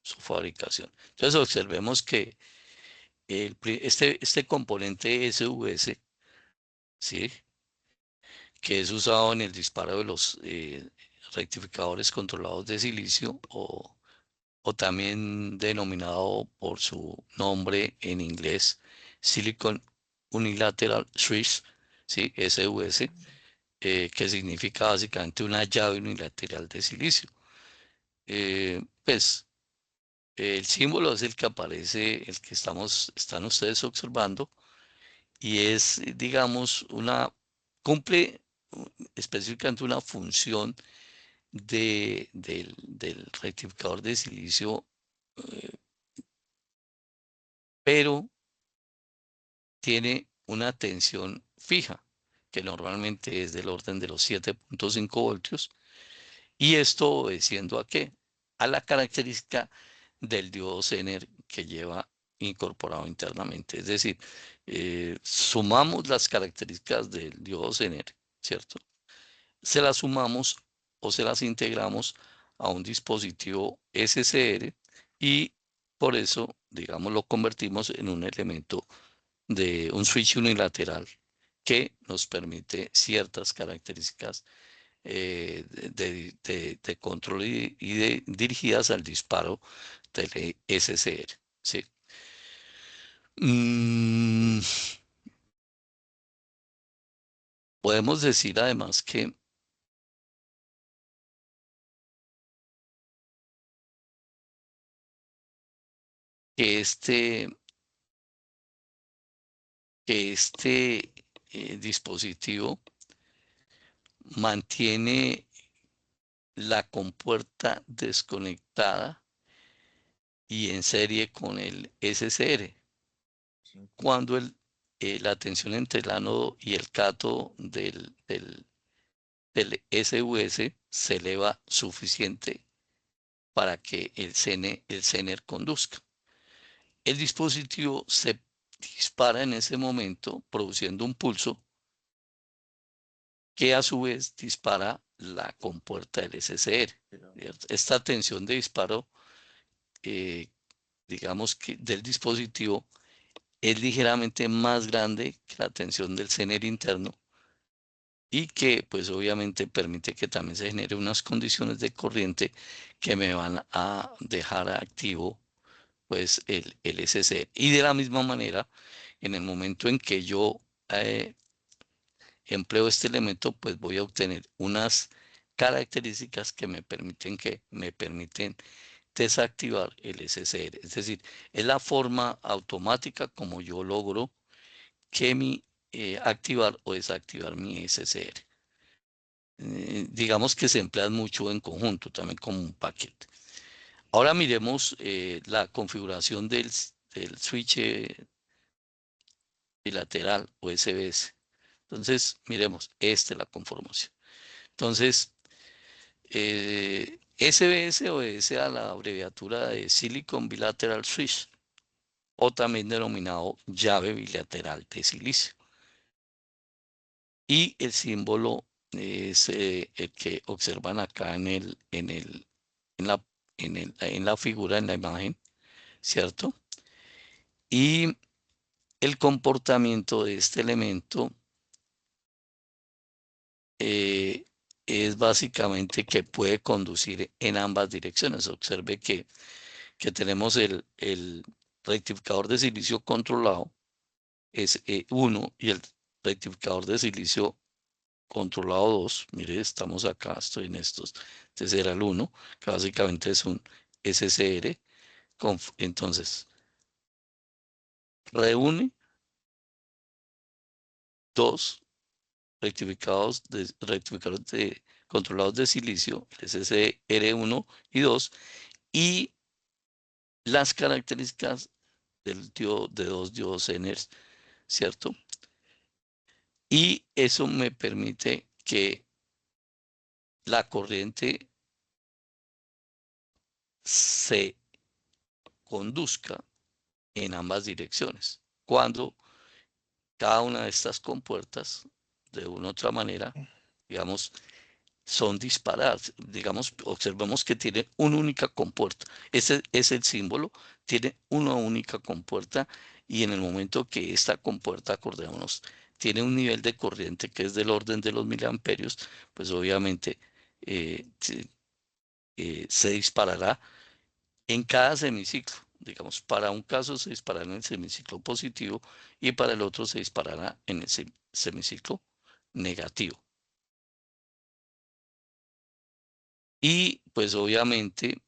fabricación. Entonces, observemos que este componente SVS, ¿sí?, que es usado en el disparo de los rectificadores controlados de silicio, o también denominado por su nombre en inglés, Silicon Unilateral Switch, ¿sí?, SVS, que significa básicamente una llave unilateral de silicio. Pues el símbolo es el que aparece, el que están ustedes observando, y es, digamos, cumple específicamente una función del rectificador de silicio, eh, pero tiene una tensión fija, que normalmente es del orden de los 7.5 voltios, y esto obedeciendo ¿a qué? A la característica del diodo Zener que lleva incorporado internamente. Es decir, sumamos las características del diodo Zener, ¿cierto? Se las sumamos o se las integramos a un dispositivo SCR, y por eso, digamos, lo convertimos en un elemento de un switch unilateral que nos permite ciertas características de control dirigidas al disparo del SCR. ¿Sí? Mm, Podemos decir además que este dispositivo mantiene la compuerta desconectada y en serie con el SCR. Cuando la tensión entre el ánodo y el cátodo del SVS se eleva suficiente para que el Zener conduzca. El dispositivo se dispara en ese momento produciendo un pulso que a su vez dispara la compuerta del SCR. ¿Cierto? Esta tensión de disparo, eh, digamos que del dispositivo, es ligeramente más grande que la tensión del Zener interno, y que pues obviamente permite que también se genere unas condiciones de corriente que me van a dejar activo pues el SC. Y de la misma manera, en el momento en que yo empleo este elemento, pues voy a obtener unas características que me permiten desactivar el SCR. Es decir, es la forma automática como yo logro que activar o desactivar mi SCR. Digamos que se emplean mucho en conjunto, también como un paquete. Ahora miremos la configuración del switch bilateral o SBS. Entonces, miremos, esta es la conformación. Entonces, SBS obedece a la abreviatura de Silicon Bilateral Switch, o también denominado llave bilateral de silicio. Y el símbolo es el que observan acá en la, en la figura, en la imagen, ¿cierto? Y el comportamiento de este elemento eh, es básicamente que puede conducir en ambas direcciones. Observe que tenemos el rectificador de silicio controlado, es 1, y el rectificador de silicio controlado 2. Mire, estamos acá, estoy en estos. Este será el 1, que básicamente es un SCR. Entonces, reúne dos rectificadores controlados de silicio, el SCR1 y 2, y las características de dos diodos Zeners, ¿cierto? Y eso me permite que la corriente se conduzca en ambas direcciones. Cuando cada una de estas compuertas, de una u otra manera, digamos, son disparadas. Digamos, observemos que tiene una única compuerta. Ese es el símbolo, tiene una única compuerta, y en el momento que esta compuerta, acordémonos, tiene un nivel de corriente que es del orden de los miliamperios, pues obviamente se disparará en cada semiciclo. Digamos, para un caso se disparará en el semiciclo positivo y para el otro se disparará en el semiciclo negativo. Y pues obviamente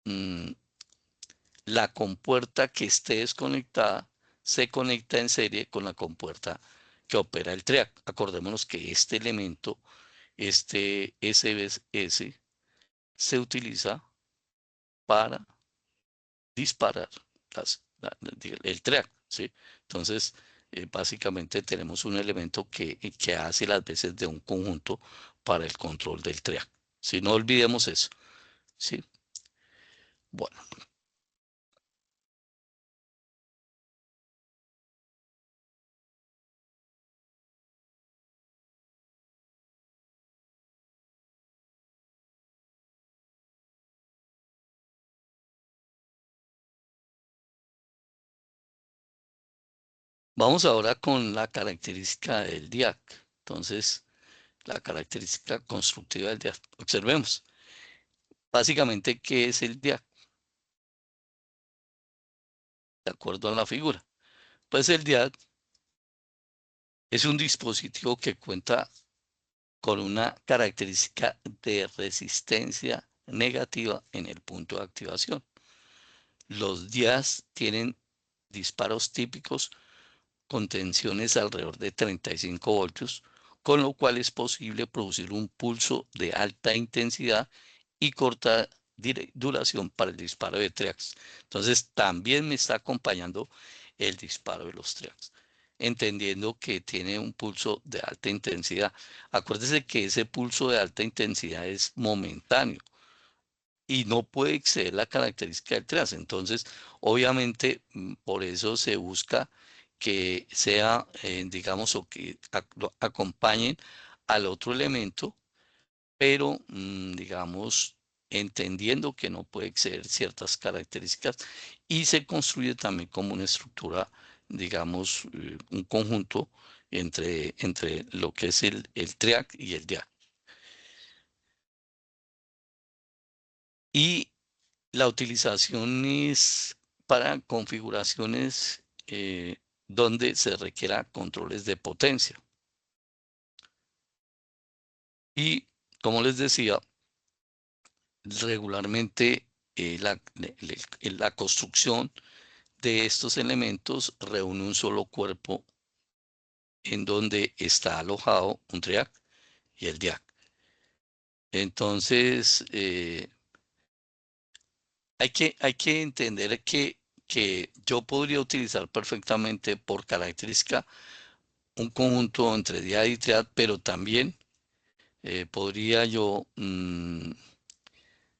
mm, la compuerta que esté desconectada se conecta en serie con la compuerta que opera el triac. Acordémonos que este elemento, este SBS, se utiliza para disparar el track, ¿sí? Entonces, básicamente tenemos un elemento que hace las veces de un conjunto para el control del track. Si no olvidemos eso, ¿sí? Bueno, vamos ahora con la característica del DIAC. Entonces, la característica constructiva del DIAC. Observemos. Básicamente, ¿qué es el DIAC? De acuerdo a la figura. Pues el DIAC es un dispositivo que cuenta con una característica de resistencia negativa en el punto de activación. Los DIAs tienen disparos típicos con tensiones alrededor de 35 voltios, con lo cual es posible producir un pulso de alta intensidad y corta duración para el disparo de triacs. Entonces, también me está acompañando el disparo de los triacs, entendiendo que tiene un pulso de alta intensidad. Acuérdese que ese pulso de alta intensidad es momentáneo y no puede exceder la característica del TRAS. Entonces, obviamente, por eso se busca que sea, digamos, o que lo acompañen al otro elemento, pero, digamos, entendiendo que no puede exceder ciertas características, y se construye también como una estructura, digamos, un conjunto entre lo que es el TRIAC y el DIAC. Y la utilización es para configuraciones donde se requiera controles de potencia. Y como les decía, regularmente la construcción de estos elementos reúne un solo cuerpo en donde está alojado un TRIAC y el DIAC. Entonces, hay que entender que yo podría utilizar perfectamente por característica un conjunto entre diad y triad, pero también podría yo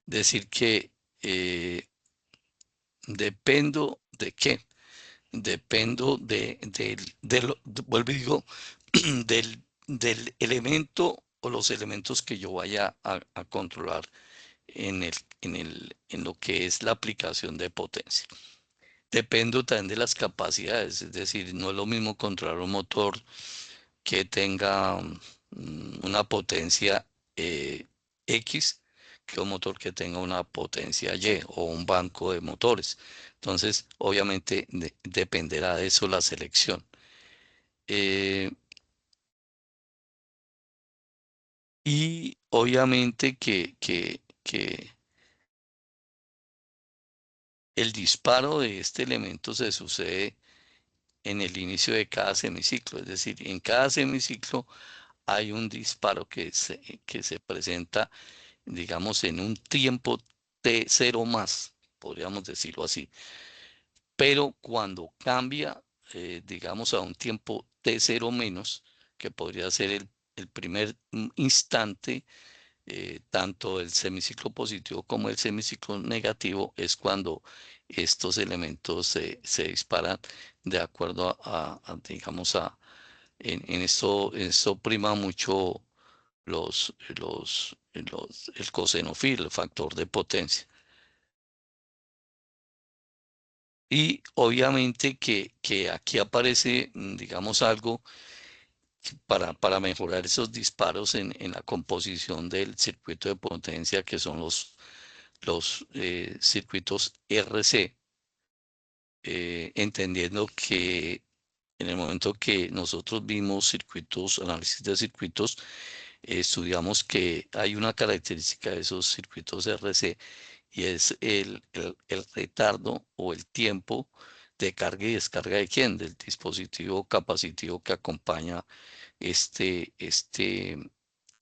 decir que dependo de qué. Dependo vuelvo y digo, del elemento o los elementos que yo vaya a controlar en lo que es la aplicación de potencia. Dependo también de las capacidades, es decir, no es lo mismo controlar un motor que tenga una potencia X que un motor que tenga una potencia Y o un banco de motores. Entonces, obviamente, dependerá de eso la selección. Eh, y obviamente que el disparo de este elemento se sucede en el inicio de cada semiciclo, es decir, en cada semiciclo hay un disparo que se presenta, digamos, en un tiempo t cero más, podríamos decirlo así. Pero cuando cambia, digamos, a un tiempo t cero menos, que podría ser el primer instante, tanto el semiciclo positivo como el semiciclo negativo, es cuando estos elementos se disparan de acuerdo digamos, en esto prima mucho el coseno phi, el factor de potencia. Y obviamente que aquí aparece, digamos, algo para mejorar esos disparos en la composición del circuito de potencia, que son los circuitos RC, entendiendo que en el momento que nosotros vimos circuitos, análisis de circuitos, estudiamos que hay una característica de esos circuitos RC y es el retardo o el tiempo de carga y descarga de quién, del dispositivo capacitivo que acompaña este, este,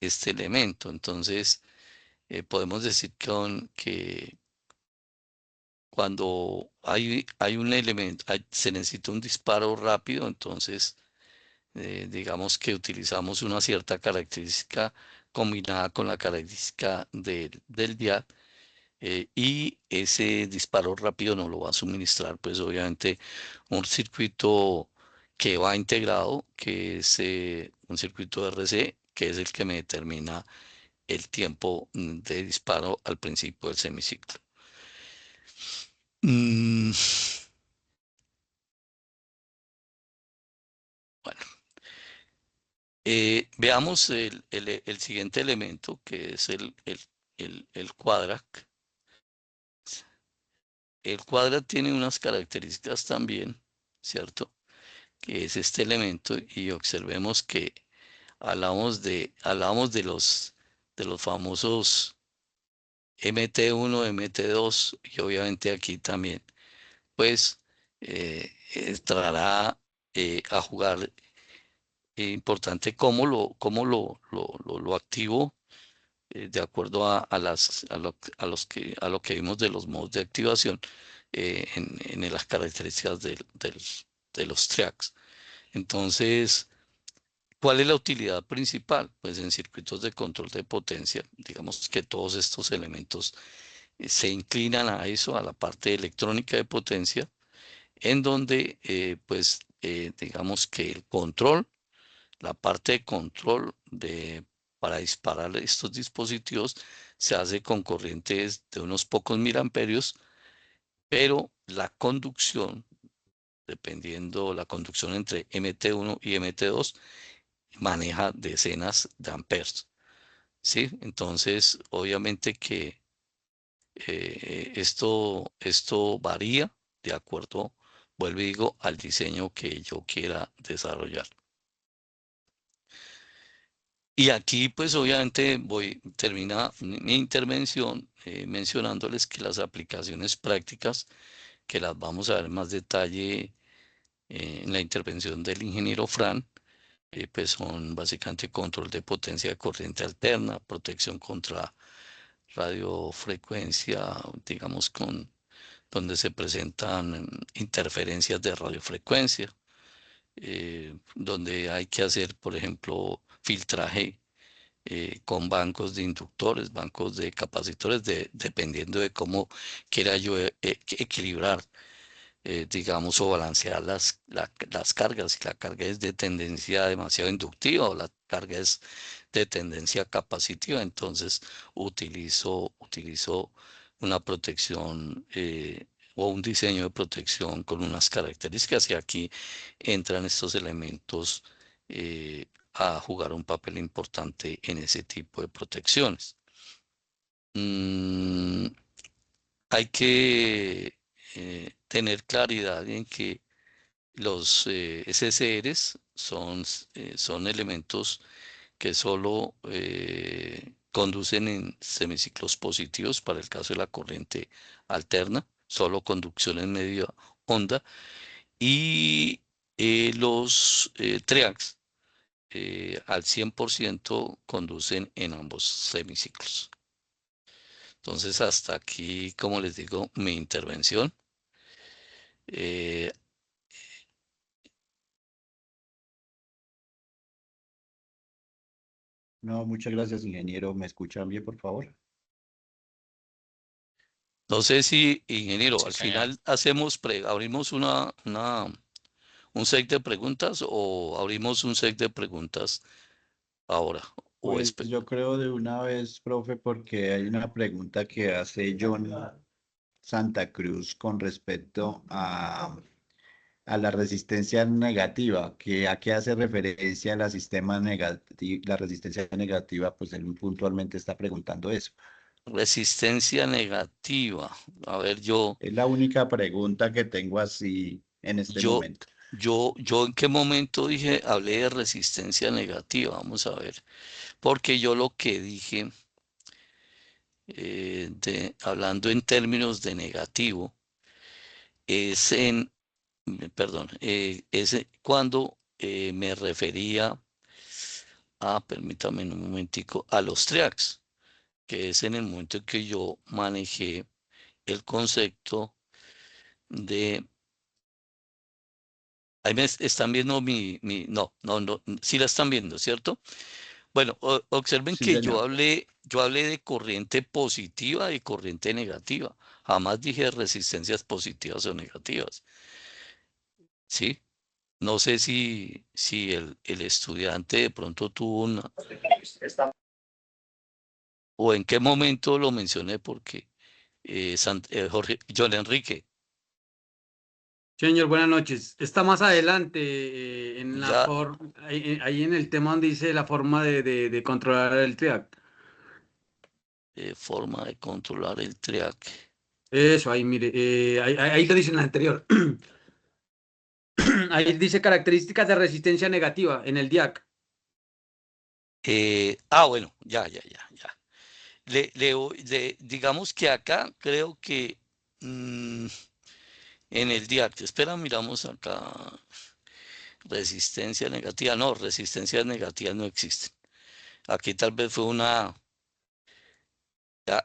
este elemento. Entonces, podemos decir que cuando hay un elemento, se necesita un disparo rápido, entonces digamos que utilizamos una cierta característica combinada con la característica del dial, y ese disparo rápido nos lo va a suministrar, pues obviamente, un circuito que va integrado, que es un circuito RC, que es el que me determina el tiempo de disparo al principio del semiciclo. Mm, bueno, veamos el siguiente elemento, que es el Quadrant. El Quadrant tiene unas características también, ¿cierto? Que es este elemento, y observemos que hablamos de los famosos MT1, MT2, y obviamente aquí también, pues, entrará a jugar importante cómo lo activo, de acuerdo a lo que vimos de los modos de activación, en las características de los tracks. Entonces, ¿cuál es la utilidad principal? Pues en circuitos de control de potencia, digamos que todos estos elementos se inclinan a eso, a la parte electrónica de potencia, en donde, pues, digamos que la parte de control para disparar estos dispositivos se hace con corrientes de unos pocos miliamperios, pero la conducción, dependiendo la conducción entre MT1 y MT2, maneja decenas de amperes. ¿Sí? Entonces, obviamente que esto varía de acuerdo, vuelvo y digo, al diseño que yo quiera desarrollar. Y aquí, pues obviamente termina mi intervención mencionándoles que las aplicaciones prácticas, que las vamos a ver en más detalle en la intervención del ingeniero Fran, pues son básicamente control de potencia de corriente alterna, protección contra radiofrecuencia, digamos, donde se presentan interferencias de radiofrecuencia, donde hay que hacer, por ejemplo, filtraje con bancos de inductores, bancos de capacitores, dependiendo de cómo quiera yo equilibrar, digamos, o balancear las cargas. Si la carga es de tendencia demasiado inductiva o la carga es de tendencia capacitiva, entonces utilizo una protección o un diseño de protección con unas características, y aquí entran estos elementos a jugar un papel importante en ese tipo de protecciones. Mm, Hay que tener claridad en que los SSRs son elementos que solo conducen en semiciclos positivos para el caso de la corriente alterna, solo conducción en media onda, y los triacs al 100% conducen en ambos semiciclos. Entonces, hasta aquí, como les digo, mi intervención. Eh, No, muchas gracias, ingeniero. ¿Me escuchan bien, por favor? no sé si, ingeniero, Sí, al señor. final abrimos un set de preguntas, o abrimos un set de preguntas ahora, o Pues yo creo de una vez, profe, porque hay una pregunta que hace John Santa Cruz con respecto a la resistencia negativa, que a qué hace referencia la sistema la resistencia negativa, pues él puntualmente está preguntando eso. resistencia negativa. A ver, Es la única pregunta que tengo así en este yo, momento. yo en qué momento hablé de resistencia negativa. Vamos a ver, porque yo lo que dije, hablando en términos de negativo, es perdón, es cuando me refería permítame un momentico, a los triacs, que es en el momento en que yo manejé el concepto de... Ahí están viendo no, sí la están viendo, ¿cierto? Bueno, observen Sí, que señor. yo hablé de corriente positiva y corriente negativa. Jamás dije resistencias positivas o negativas, ¿sí? No sé si el estudiante de pronto tuvo una, o en qué momento lo mencioné, porque John Enrique, Señor, buenas noches. Está más adelante en la ya ahí en el tema donde dice la forma de controlar el triac. forma de controlar el triac. Eso, ahí mire, ahí lo dice en la anterior. Ahí dice características de resistencia negativa en el DIAC. Bueno, ya. Digamos que acá creo que en el DIAC, espera, miramos acá, resistencia negativa, no, resistencias negativas no existen. Aquí tal vez fue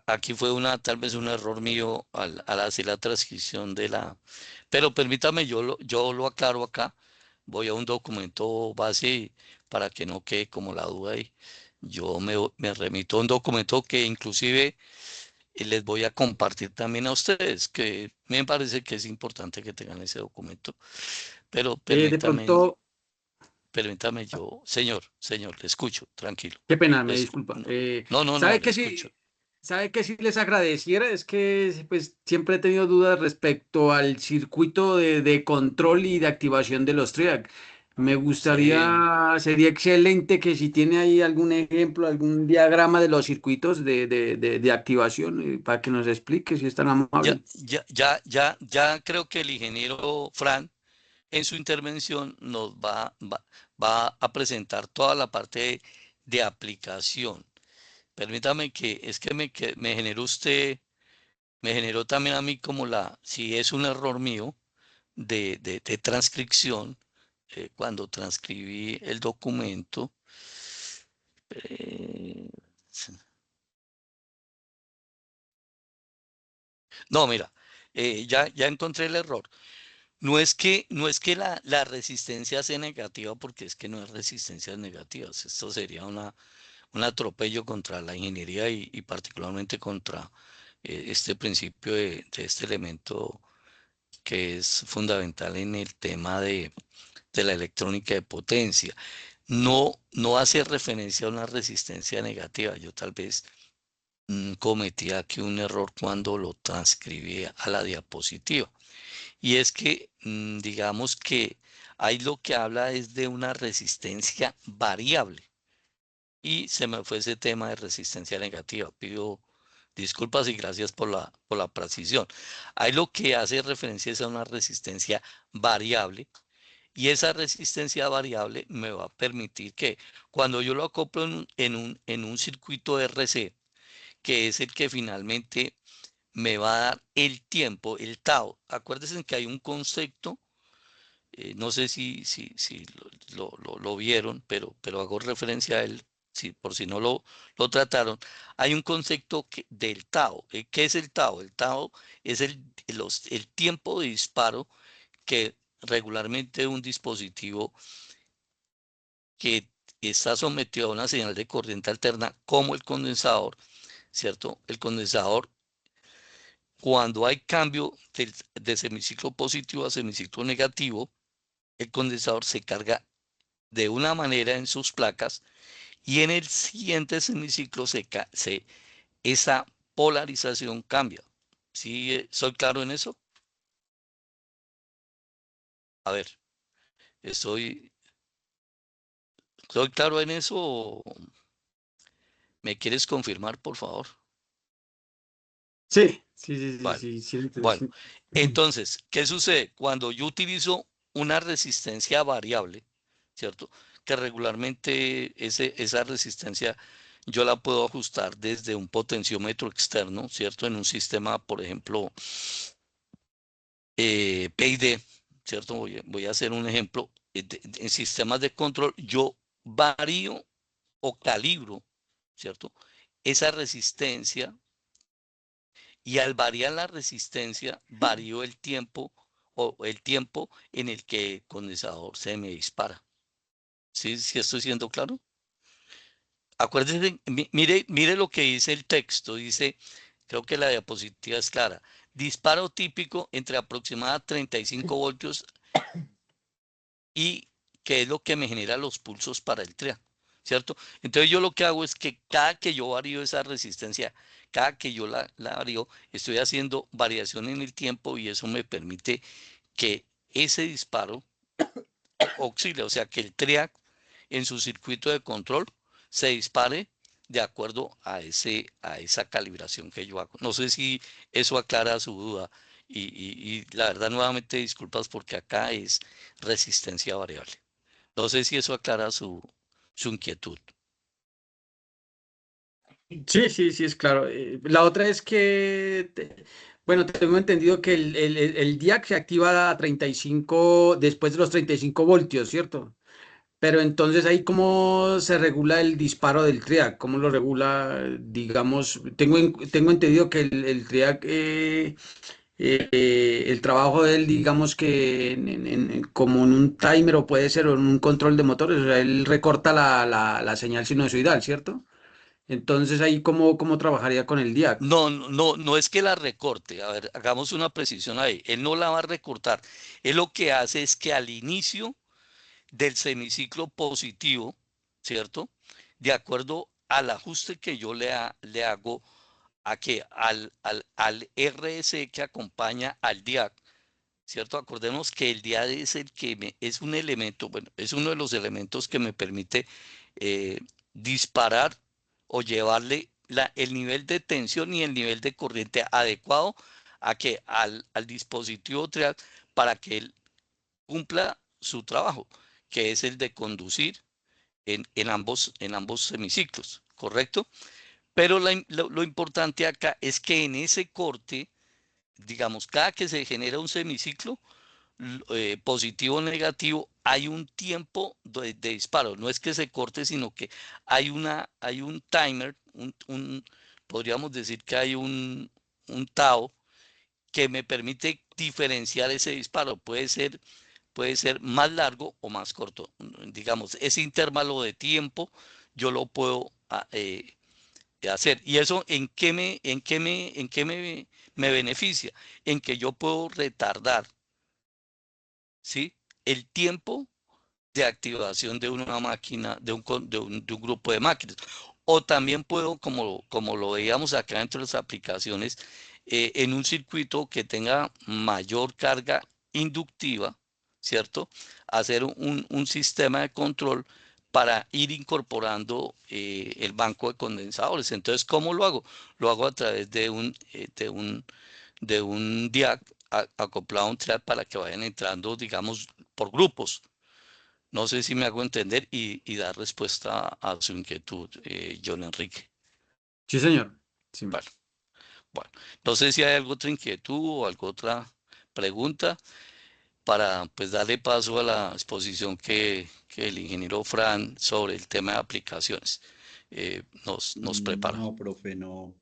aquí fue tal vez un error mío al hacer la transcripción pero permítame, yo lo aclaro acá. Voy a un documento base para que no quede como la duda ahí. Yo me remito a un documento que inclusive les voy a compartir también a ustedes, que me parece que es importante que tengan ese documento. Pero De pronto, permítame señor, le escucho, tranquilo. qué pena, me Les- disculpa. no, ¿Sabe le que escucho. sí? ¿Sabe que si les agradeciera? Es que pues siempre he tenido dudas respecto al circuito de control y de activación de los TRIAC. Me Sí, gustaría, sería excelente que si tiene ahí algún ejemplo, algún diagrama de los circuitos de activación, para que nos explique si es tan amable. ya creo que el ingeniero Fran en su intervención va a presentar toda la parte de aplicación. Permítame que me generó me generó también a mí como si es un error mío de transcripción, cuando transcribí el documento. eh, no, mira, ya encontré el error. No es que la resistencia sea negativa, porque es que no es resistencias negativas. Esto sería un atropello contra la ingeniería y particularmente contra este principio de este elemento que es fundamental en el tema de la electrónica de potencia. No hace referencia a una resistencia negativa. Yo tal vez cometí aquí un error cuando lo transcribí a la diapositiva. Y es que, digamos que ahí lo que habla es de una resistencia variable. Y se me fue ese tema de resistencia negativa. Pido disculpas y gracias por la precisión. Ahí lo que hace referencia es a una resistencia variable. Y esa resistencia variable me va a permitir que cuando yo lo acoplo en un circuito RC, que es el que finalmente me va a dar el tiempo, el tau. Acuérdense que hay un concepto, no sé si lo vieron, pero hago referencia a él, por si no lo trataron. Hay un concepto del tau. ¿Qué es el tau? El tau es el tiempo de disparo que regularmente un dispositivo que está sometido a una señal de corriente alterna como el condensador, ¿cierto? El condensador, cuando hay cambio de semiciclo positivo a semiciclo negativo, el condensador se carga de una manera en sus placas y en el siguiente semiciclo esa polarización cambia. ¿Sí soy claro en eso? A ver, ¿estoy, ¿soy claro en eso o me quieres confirmar, por favor? Sí, sí, sí, sí, Vale. sí, sí, Bueno, sí. entonces, ¿qué sucede? Cuando yo utilizo una resistencia variable, ¿cierto? Que regularmente esa resistencia yo la puedo ajustar desde un potenciómetro externo, ¿cierto? En un sistema, por ejemplo, PID, ¿cierto? Voy a hacer un ejemplo. En sistemas de control, yo varío o calibro, ¿cierto? Esa resistencia y al variar la resistencia, varío el tiempo o el tiempo en el que el condensador se me dispara. ¿Sí, sí estoy siendo claro? Acuérdense, mire lo que dice el texto. Dice, creo que la diapositiva es clara. Disparo típico entre aproximadamente 35 voltios y que es lo que me genera los pulsos para el triángulo, ¿cierto? Entonces yo lo que hago es que cada que yo varío esa resistencia, cada que yo la varío, estoy haciendo variación en el tiempo y eso me permite que ese disparo oscile, o sea, que el triac en su circuito de control se dispare de acuerdo a esa calibración que yo hago. No sé si eso aclara su duda y la verdad nuevamente disculpas porque acá es resistencia variable. No sé si eso aclara su inquietud. Sí, sí, sí, es claro. La otra es que, bueno, tengo entendido que el DIAC se activa a 35, después de los 35 voltios, ¿cierto? Pero entonces ahí cómo se regula el disparo del TRIAC, cómo lo regula, digamos, tengo entendido que el TRIAC, el trabajo de él, digamos que como en un timer o puede ser o en un control de motores, o sea, él recorta la señal sinusoidal, ¿cierto? Entonces ahí cómo trabajaría con el DIAC. No es que la recorte. A ver, hagamos una precisión ahí. Él no la va a recortar. Él lo que hace es que al inicio del semiciclo positivo, ¿cierto? De acuerdo al ajuste que yo le hago a que al RS que acompaña al DIAC, ¿cierto? Acordemos que el DIAC es el que es un elemento, bueno, es uno de los elementos que me permite eh, disparar o llevarle el nivel de tensión y el nivel de corriente adecuado a que al dispositivo trial para que él cumpla su trabajo, que es el de conducir en ambos semiciclos, ¿correcto? Pero lo importante acá es que en ese corte, digamos, cada que se genera un semiciclo, positivo o negativo, hay un tiempo de disparo. No es que se corte, sino que hay un timer, podríamos decir que hay un tau que me permite diferenciar ese disparo. Puede ser más largo o más corto. Digamos, ese intervalo de tiempo yo lo puedo hacer. ¿Y eso me beneficia? En que yo puedo retardar, ¿sí? El tiempo de activación de una máquina, de un grupo de máquinas. O también puedo, como lo veíamos acá dentro de las aplicaciones, en un circuito que tenga mayor carga inductiva, ¿cierto? Hacer un sistema de control para ir incorporando el banco de condensadores. Entonces, ¿cómo lo hago? Lo hago a través de un DIAC acoplado a un trial para que vayan entrando, digamos, por grupos. No sé si me hago entender y dar respuesta a su inquietud, John Enrique. Sí, señor. Sí. Bueno, bueno, no sé si hay alguna otra inquietud o alguna otra pregunta para pues darle paso a la exposición que el ingeniero Fran sobre el tema de aplicaciones nos prepara. No, profe, no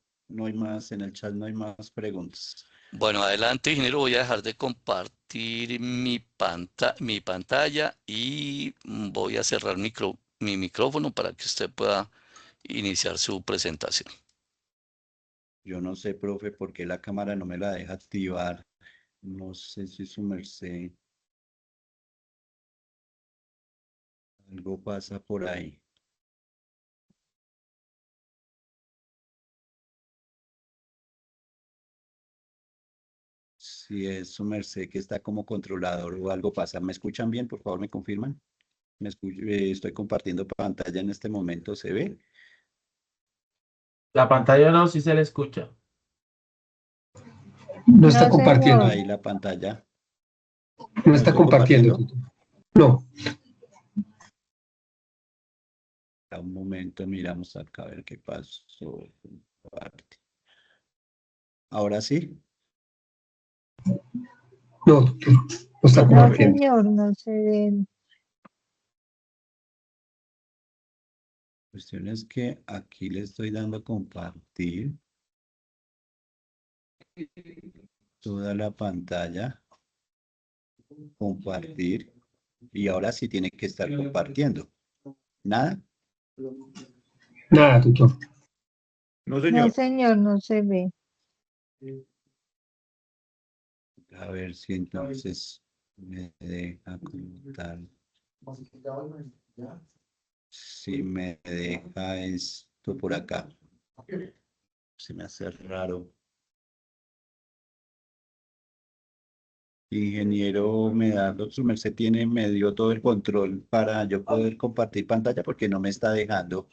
hay más, en el chat no hay más preguntas. Bueno, adelante, ingeniero. Voy a dejar de compartir mi pantalla y voy a cerrar mi micrófono para que usted pueda iniciar su presentación. Yo no sé, profe, por qué la cámara no me la deja activar. No sé si su merced. Algo pasa por ahí. Si es su merced que está como controlador o algo pasa. ¿Me escuchan bien? Por favor, ¿me confirman? Estoy compartiendo pantalla en este momento. ¿Se ve? La pantalla no, si se le escucha. No está No, compartiendo, señor. Ahí la pantalla. no ¿No está estoy compartiendo. compartiendo? No, Un momento, miramos acá a ver qué pasó. Comparte. ¿Ahora sí? no, doctor, no está No, compartiendo. señor, no se ven. La cuestión es que aquí le estoy dando a compartir toda la pantalla. Compartir. Y ahora sí tiene que estar compartiendo. ¿Nada? Nada, doctor. No, No, señor. señor, no se ve. A ver si entonces me deja como tal. Si me deja esto por acá. Se me hace raro. Ingeniero Medardo, su merced me dio todo el control para yo poder compartir pantalla porque no me está dejando.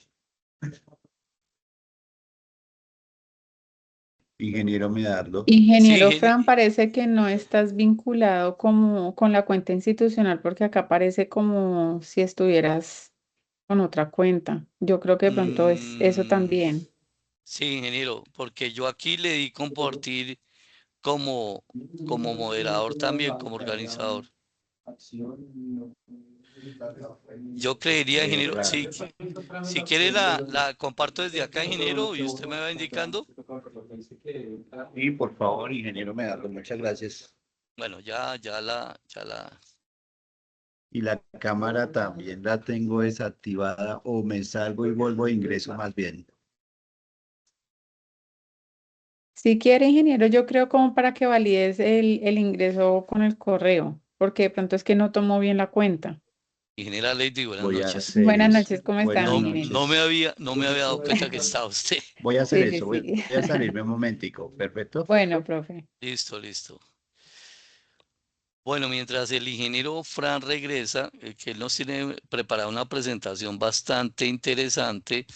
Ingeniero Medardo. Ingeniero Sí, Fran, parece que no estás vinculado como con la cuenta institucional porque acá parece como si estuvieras con otra cuenta. Yo creo que de pronto es eso también. sí, ingeniero, porque yo aquí le di compartir como moderador también, como organizador. Yo creería, Qué ingeniero, raro. si quiere la comparto desde acá, ingeniero, y usted me va indicando. Y por favor, ingeniero Medardo, muchas gracias. Bueno, ya la. Y la cámara también la tengo desactivada o me salgo y vuelvo a ingreso más bien. Si quiere, ingeniero, yo creo como para que valides el ingreso con el correo, porque de pronto es que no tomó bien la cuenta. Ingeniera Lady, buenas Voy a noches. hacer Buenas eso. noches, ¿cómo está, Buenas No, mi genio? no me noches. había, no me había dado cuenta que estaba usted. Voy a hacer Sí, sí, eso. Voy sí. a salirme un momentico. Perfecto. Bueno, profe. Listo, listo. Bueno, mientras el ingeniero Fran regresa, que él nos tiene preparada una presentación bastante interesante,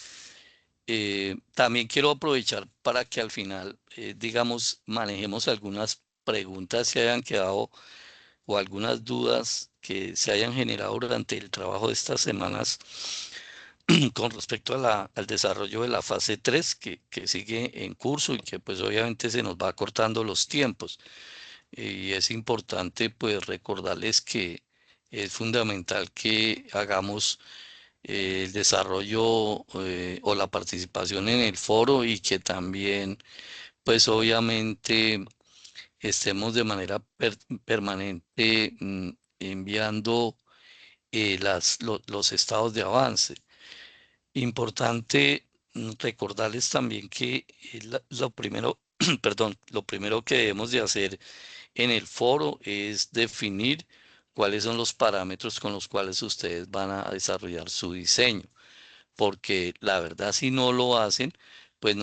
también quiero aprovechar para que al final, digamos, manejemos algunas preguntas que hayan quedado o algunas dudas que se hayan generado durante el trabajo de estas semanas con respecto al desarrollo de la fase 3 que sigue en curso y que pues obviamente se nos va acortando los tiempos. Y es importante pues recordarles que es fundamental que hagamos el desarrollo o la participación en el foro y que también pues obviamente estemos de manera permanente enviando los estados de avance. Importante recordarles también que lo primero, perdón, lo primero que debemos de hacer en el foro es definir cuáles son los parámetros con los cuales ustedes van a desarrollar su diseño, porque la verdad si no lo hacen, pues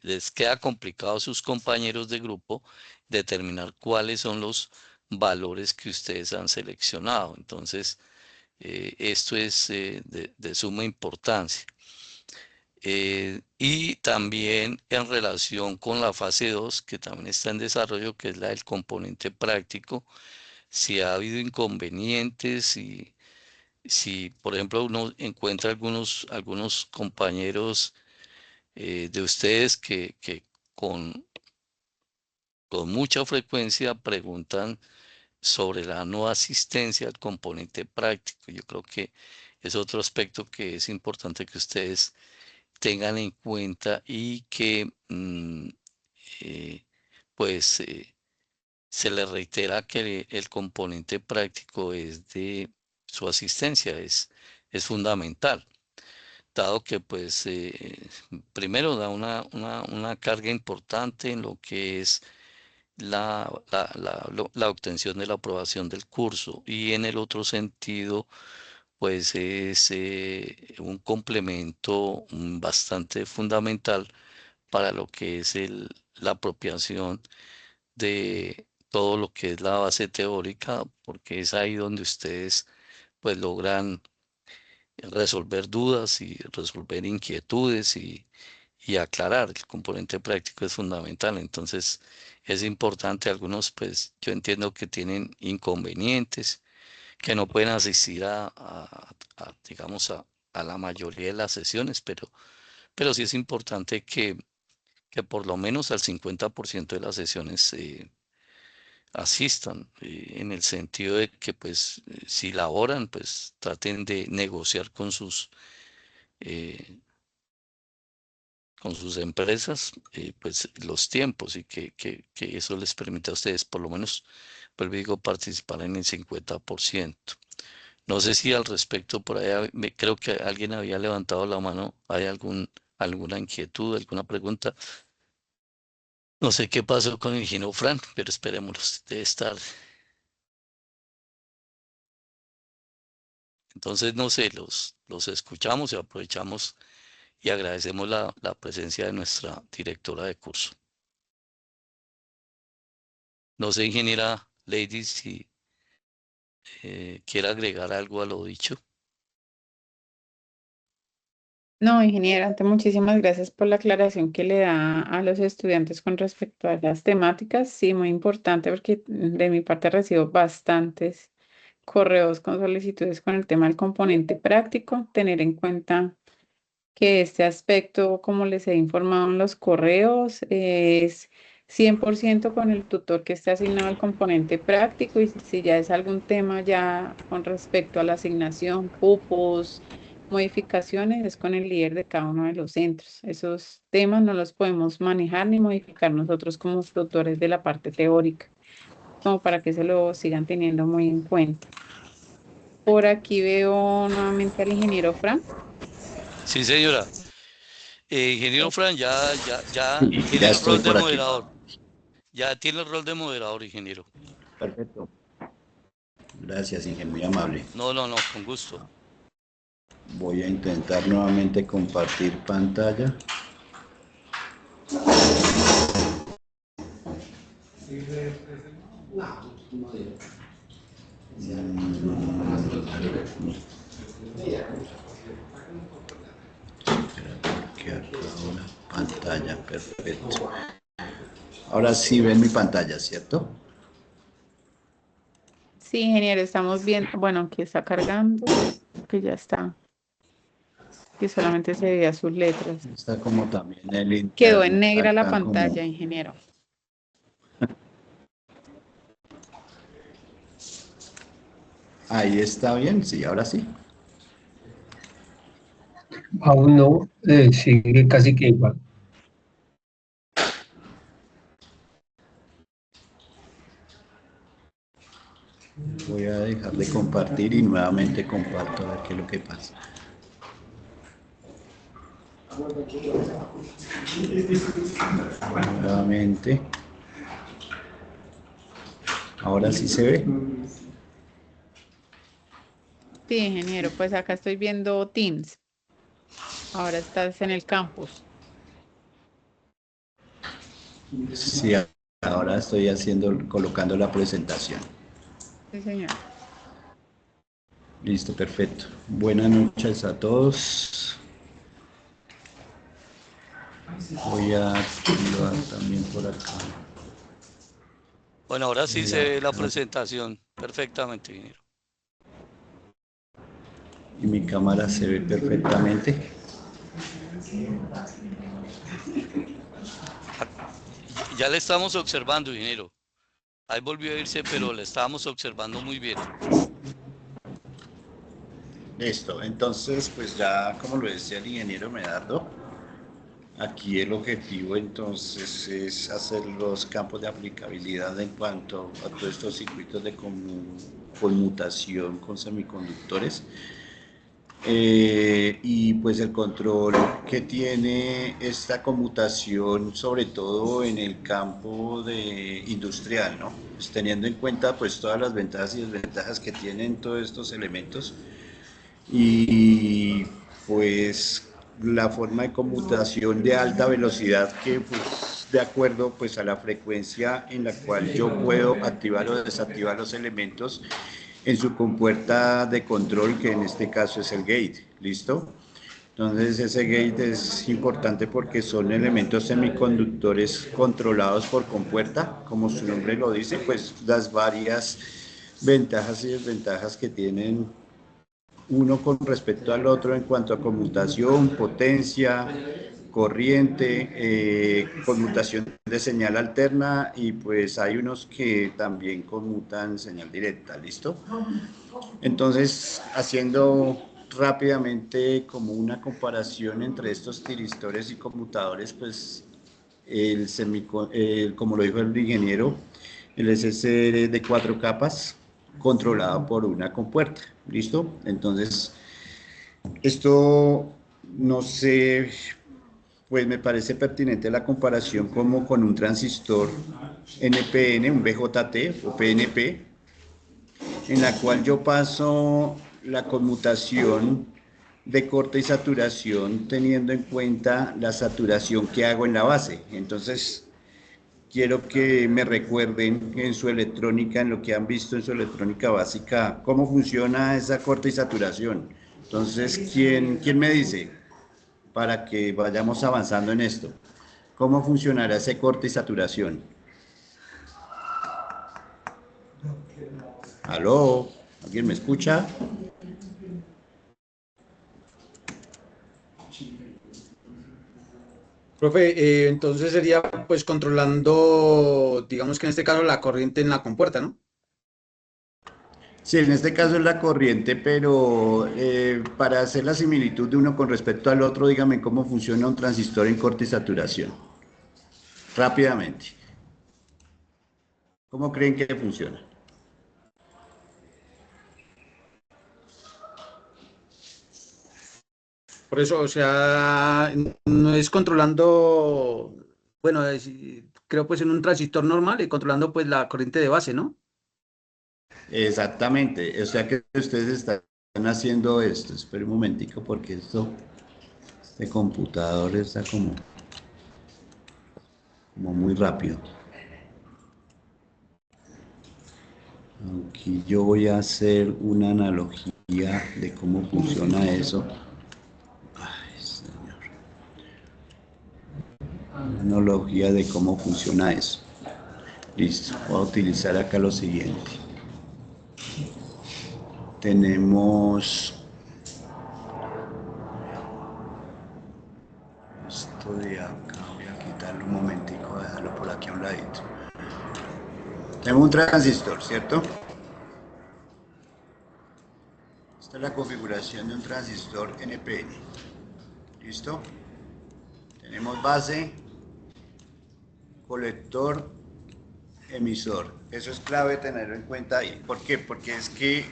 les queda complicado a sus compañeros de grupo determinar cuáles son los valores que ustedes han seleccionado. Entonces, esto es de suma importancia. Y también en relación con la fase 2, que también está en desarrollo, que es la del componente práctico, si ha habido inconvenientes y si, por ejemplo, uno encuentra algunos compañeros de ustedes que con, con mucha frecuencia preguntan sobre la no asistencia al componente práctico. Yo creo que es otro aspecto que es importante que ustedes tengan en cuenta y que eh, pues se les reitera que el componente práctico es de su asistencia, es fundamental, dado que pues primero da una carga importante en lo que es la obtención de la aprobación del curso y en el otro sentido pues es un complemento bastante fundamental para lo que es la apropiación de todo lo que es la base teórica, porque es ahí donde ustedes pues logran resolver dudas y resolver inquietudes y aclarar. El componente práctico es fundamental, entonces es importante. Algunos pues yo entiendo que tienen inconvenientes, que no pueden asistir digamos, a la mayoría de las sesiones, pero sí es importante que por lo menos al 50% de las sesiones asistan, en el sentido de que pues si laboran, pues traten de negociar eh, con sus empresas, pues los tiempos y que eso les permita a ustedes por lo menos, pues digo, participar en el 50%. No sé si al respecto por ahí, creo que alguien había levantado la mano. ¿Hay alguna inquietud, alguna pregunta? No sé qué pasó con el Gino Fran, pero esperémoslo, debe estar. Entonces, no sé, los escuchamos y aprovechamos y agradecemos la presencia de nuestra directora de curso. No sé, ingeniera Lady, si quiere agregar algo a lo dicho. No, ingeniera, ante muchísimas gracias por la aclaración que le da a los estudiantes con respecto a las temáticas. Sí, muy importante porque de mi parte recibo bastantes correos con solicitudes con el tema del componente práctico. Tener en cuenta que este aspecto, como les he informado en los correos, es 100% con el tutor que esté asignado al componente práctico y si ya es algún tema ya con respecto a la asignación, cupos, modificaciones, es con el líder de cada uno de los centros. Esos temas no los podemos manejar ni modificar nosotros como tutores de la parte teórica, como para que se lo sigan teniendo muy en cuenta. Por aquí veo nuevamente al ingeniero Fran. Sí, señora. Ingeniero Fran, ya tiene Ya el estoy rol de por aquí. moderador. Ya tiene el rol de moderador, ingeniero. Perfecto. Gracias, Inge, muy amable. No, con gusto. Voy a intentar nuevamente compartir pantalla. Ahora pantalla, perfecto. Ahora sí ven mi pantalla, ¿cierto? Sí, ingeniero, estamos bien. Bueno, aquí está cargando, que ya está, que solamente se veía sus letras. Está como también el Quedó en internet negra la acá como... pantalla, ingeniero. Ahí está bien, sí, ahora sí. Aún no, sigue casi que igual. Voy a dejar de compartir y nuevamente comparto a ver qué es lo que pasa. Nuevamente. Ahora sí se ve. Sí, ingeniero, pues acá estoy viendo Teams. Ahora estás en el campus. Sí, ahora estoy colocando la presentación. Sí, señor. Listo, perfecto. Buenas noches a todos. Voy a activar también por acá. Bueno, ahora sí se ve la Acá. presentación perfectamente, ingeniero. Y mi cámara se ve perfectamente. Ah, ya le estamos observando, ingeniero. Ahí volvió a irse, pero le estábamos observando muy bien. Listo, entonces pues ya como lo decía el ingeniero Medardo, aquí el objetivo entonces es hacer los campos de aplicabilidad en cuanto a todos estos circuitos de conmutación con semiconductores. Y pues el control que tiene esta conmutación, sobre todo en el campo industrial, ¿no? Pues teniendo en cuenta pues todas las ventajas y desventajas que tienen todos estos elementos y pues la forma de conmutación de alta velocidad que pues de acuerdo pues a la frecuencia en la cual yo puedo activar o desactivar los elementos en su compuerta de control, que en este caso es el gate, ¿listo? Entonces ese gate es importante porque son elementos semiconductores controlados por compuerta, como su nombre lo dice, pues las varias ventajas y desventajas que tienen uno con respecto al otro en cuanto a conmutación, potencia, corriente, conmutación de señal alterna y pues hay unos que también conmutan señal directa, ¿listo? Entonces, haciendo rápidamente como una comparación entre estos tiristores y conmutadores, pues como lo dijo el ingeniero, el SSR de 4 capas controlado por una compuerta, ¿listo? Entonces, esto no sé, pues me parece pertinente la comparación como con un transistor NPN, un BJT o PNP, en la cual yo paso la conmutación de corte y saturación teniendo en cuenta la saturación que hago en la base. Entonces, quiero que me recuerden en su electrónica, en lo que han visto en su electrónica básica, cómo funciona esa corte y saturación. Entonces, ¿quién me dice? Para que vayamos avanzando en esto. ¿Cómo funcionará ese corte y saturación? ¿Aló? ¿Alguien me escucha? Profe, entonces sería pues controlando, digamos que en este caso la corriente en la compuerta, ¿no? Sí, en este caso es la corriente, pero para hacer la similitud de uno con respecto al otro, dígame cómo funciona un transistor en corte y saturación. Rápidamente. ¿Cómo creen que funciona? Por eso, o sea, no es controlando, bueno, creo pues en un transistor normal y controlando pues la corriente de base, ¿no? Exactamente. O sea que ustedes están haciendo esto. Espera un momentico porque este computador está como muy rápido. Aquí yo voy a hacer una analogía de cómo funciona eso. Ay, señor. Una analogía de cómo funciona eso. Listo. Voy a utilizar acá lo siguiente. Tenemos esto de acá. Voy a quitarlo un momentico, dejarlo por aquí a un ladito. Tenemos un transistor, ¿cierto? Esta es la configuración de un transistor NPN. ¿Listo? Tenemos base, colector, emisor. Eso es clave tenerlo en cuenta ahí. ¿Por qué? Porque es que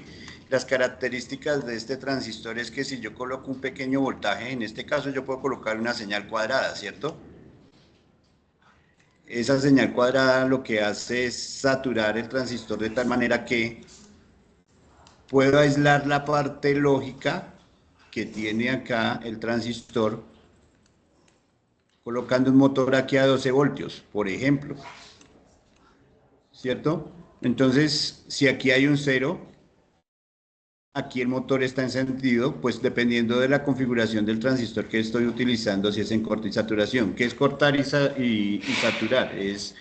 Las características de este transistor es que si yo coloco un pequeño voltaje, en este caso yo puedo colocar una señal cuadrada, ¿cierto? Esa señal cuadrada lo que hace es saturar el transistor de tal manera que puedo aislar la parte lógica que tiene acá el transistor colocando un motor aquí a 12 voltios, por ejemplo, ¿cierto? Entonces, si aquí hay un 0, aquí el motor está encendido, pues dependiendo de la configuración del transistor que estoy utilizando, si es en corte y saturación. ¿Qué es cortar y saturar? Es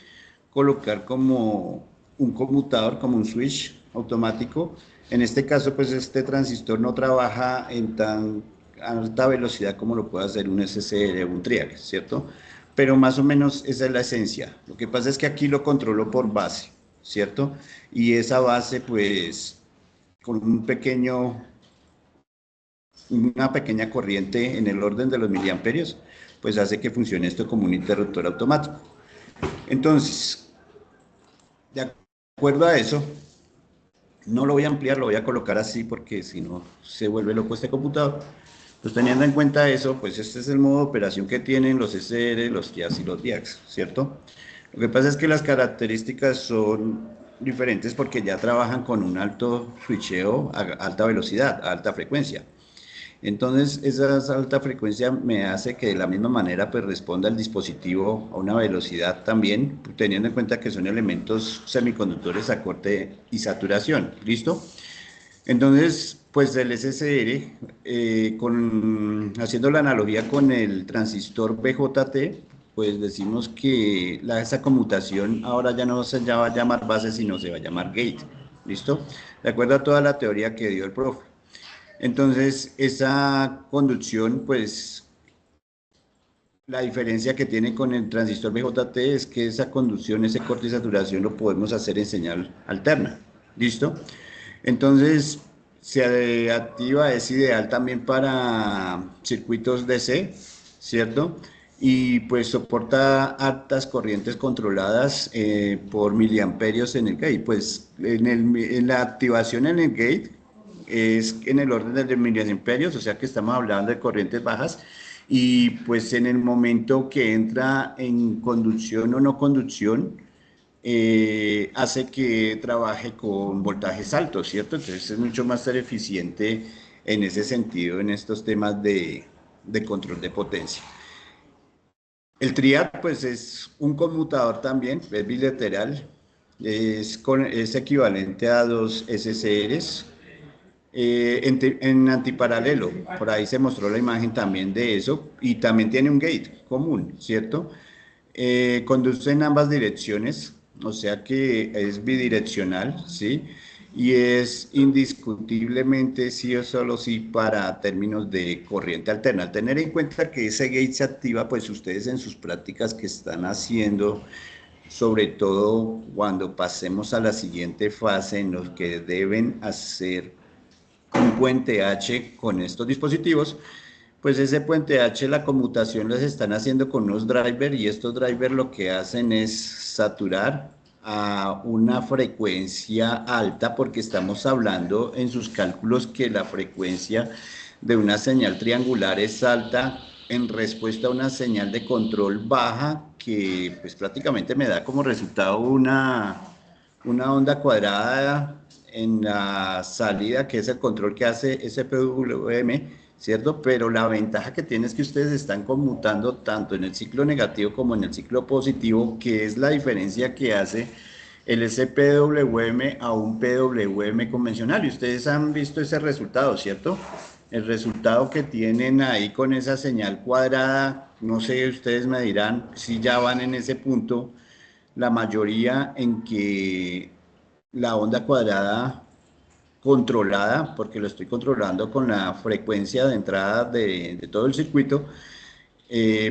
colocar como un conmutador, como un switch automático. En este caso, pues este transistor no trabaja en tan alta velocidad como lo puede hacer un SCR o un triac, ¿cierto? Pero más o menos esa es la esencia. Lo que pasa es que aquí lo controlo por base, ¿cierto? Y esa base, pues, con una pequeña corriente en el orden de los miliamperios, pues hace que funcione esto como un interruptor automático. Entonces, de acuerdo a eso, no lo voy a ampliar, lo voy a colocar así porque si no se vuelve loco este computador. Pues teniendo en cuenta eso, pues este es el modo de operación que tienen los SR, los TIAs y los DIACs, ¿cierto? Lo que pasa es que las características son diferentes porque ya trabajan con un alto switcheo a alta velocidad, a alta frecuencia. Entonces, esa alta frecuencia me hace que de la misma manera pues responda el dispositivo a una velocidad también, teniendo en cuenta que son elementos semiconductores a corte y saturación. ¿Listo? Entonces, pues el SSR, haciendo la analogía con el transistor BJT, pues decimos que esa conmutación ahora ya no se va a llamar base, sino se va a llamar gate. ¿Listo? De acuerdo a toda la teoría que dio el profe. Entonces, esa conducción, pues, la diferencia que tiene con el transistor BJT es que esa conducción, ese corte y saturación lo podemos hacer en señal alterna. ¿Listo? Entonces, se activa, es ideal también para circuitos DC, ¿cierto? Y pues soporta altas corrientes controladas por miliamperios en el gate. Pues en la activación en el gate es en el orden de miliamperios, o sea que estamos hablando de corrientes bajas, y pues en el momento que entra en conducción o no conducción, hace que trabaje con voltajes altos, ¿cierto? Entonces es mucho más ser eficiente en ese sentido, en estos temas de control de potencia. El triac, pues es un conmutador también, es bilateral, es equivalente a 2 SCRs, en antiparalelo, por ahí se mostró la imagen también de eso, y también tiene un gate común, ¿cierto? Conduce en ambas direcciones, o sea que es bidireccional, ¿sí? Y es indiscutiblemente sí o solo sí para términos de corriente alterna. Al tener en cuenta que ese gate se activa, pues ustedes en sus prácticas que están haciendo, sobre todo cuando pasemos a la siguiente fase en los que deben hacer un puente H con estos dispositivos, pues ese puente H, la conmutación las están haciendo con unos drivers y estos drivers lo que hacen es saturar a una frecuencia alta porque estamos hablando en sus cálculos que la frecuencia de una señal triangular es alta en respuesta a una señal de control baja que pues prácticamente me da como resultado una onda cuadrada en la salida, que es el control que hace SPWM, ¿cierto? Pero la ventaja que tiene es que ustedes están conmutando tanto en el ciclo negativo como en el ciclo positivo, que es la diferencia que hace el SPWM a un PWM convencional. Y ustedes han visto ese resultado, ¿cierto? El resultado que tienen ahí con esa señal cuadrada, no sé, ustedes me dirán si ya van en ese punto, la mayoría en que la onda cuadrada controlada, porque lo estoy controlando con la frecuencia de entrada de todo el circuito,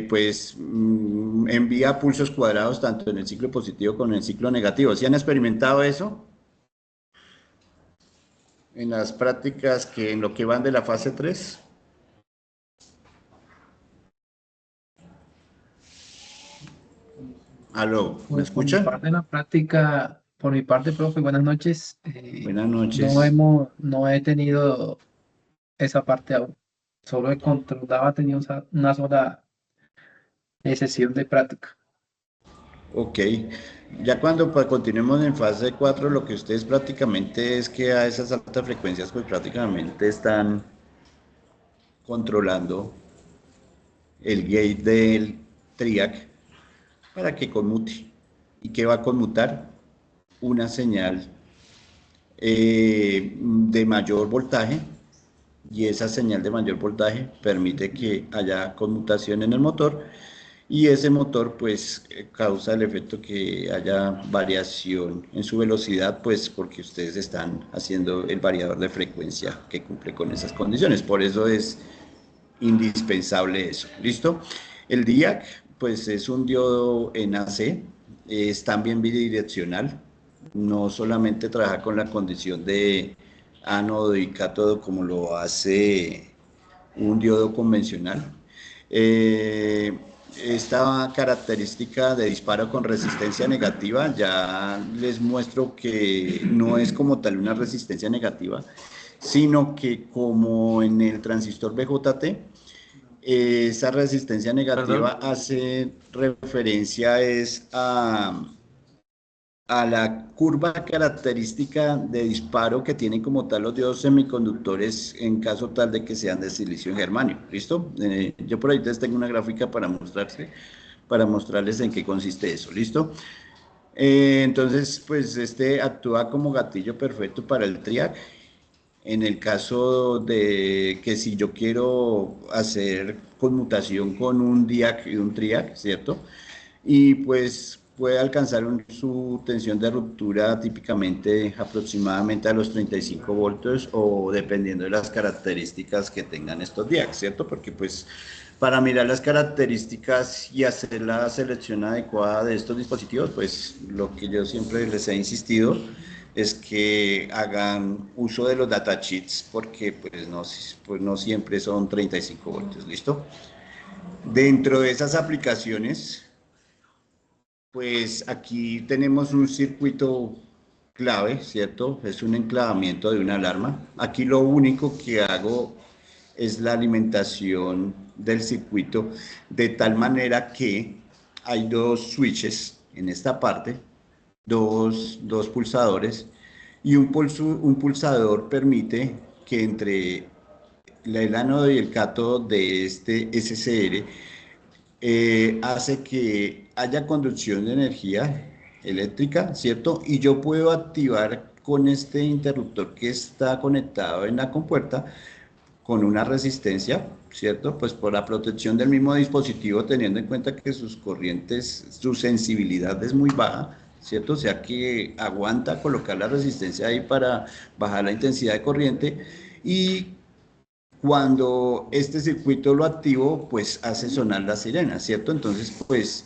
pues envía pulsos cuadrados tanto en el ciclo positivo como en el ciclo negativo. ¿Sí han experimentado eso? En las prácticas que en lo que van de la fase 3. Aló, ¿me Por mi escuchan? parte, en la práctica, Por mi parte, profe, buenas noches. Buenas noches. No he tenido esa parte aún. Solo he controlado, he tenido una sola sesión de práctica. Ok. Ya cuando continuemos en fase 4, lo que ustedes prácticamente es que a esas altas frecuencias, pues prácticamente están controlando el gate del TRIAC para que conmute. ¿Y qué va a conmutar? Una señal de mayor voltaje, y esa señal de mayor voltaje permite que haya conmutación en el motor, y ese motor pues causa el efecto que haya variación en su velocidad, pues porque ustedes están haciendo el variador de frecuencia que cumple con esas condiciones. Por eso es indispensable eso. ¿Listo? El DIAC pues es un diodo en AC, es también bidireccional, no solamente trabaja con la condición de ánodo y cátodo como lo hace un diodo convencional. Esta característica de disparo con resistencia negativa, ya les muestro que no es como tal una resistencia negativa, sino que como en el transistor BJT, esa resistencia negativa hace referencia a la curva característica de disparo que tienen como tal los diodos semiconductores en caso tal de que sean de silicio en germanio. ¿Listo? Yo por ahí les tengo una gráfica para mostrarles en qué consiste eso. ¿Listo? Entonces, pues este actúa como gatillo perfecto para el TRIAC. En el caso de que si yo quiero hacer conmutación con un DIAC y un TRIAC, ¿cierto? Y pues puede alcanzar su tensión de ruptura típicamente aproximadamente a los 35 voltios, o dependiendo de las características que tengan estos DIACs, ¿cierto? Porque pues para mirar las características y hacer la selección adecuada de estos dispositivos, pues lo que yo siempre les he insistido es que hagan uso de los datasheets, porque pues no siempre son 35 voltios, ¿listo? Dentro de esas aplicaciones, pues aquí tenemos un circuito clave, ¿cierto? Es un enclavamiento de una alarma. Aquí lo único que hago es la alimentación del circuito de tal manera que hay dos switches en esta parte, dos pulsadores, y un pulsador permite que entre el ánodo y el cátodo de este SCR hace que haya conducción de energía eléctrica, ¿cierto? Y yo puedo activar con este interruptor que está conectado en la compuerta con una resistencia, ¿cierto? Pues por la protección del mismo dispositivo, teniendo en cuenta que sus corrientes, su sensibilidad es muy baja, ¿cierto? O sea que aguanta colocar la resistencia ahí para bajar la intensidad de corriente, y cuando este circuito lo activo, pues hace sonar la sirena, ¿cierto? Entonces, pues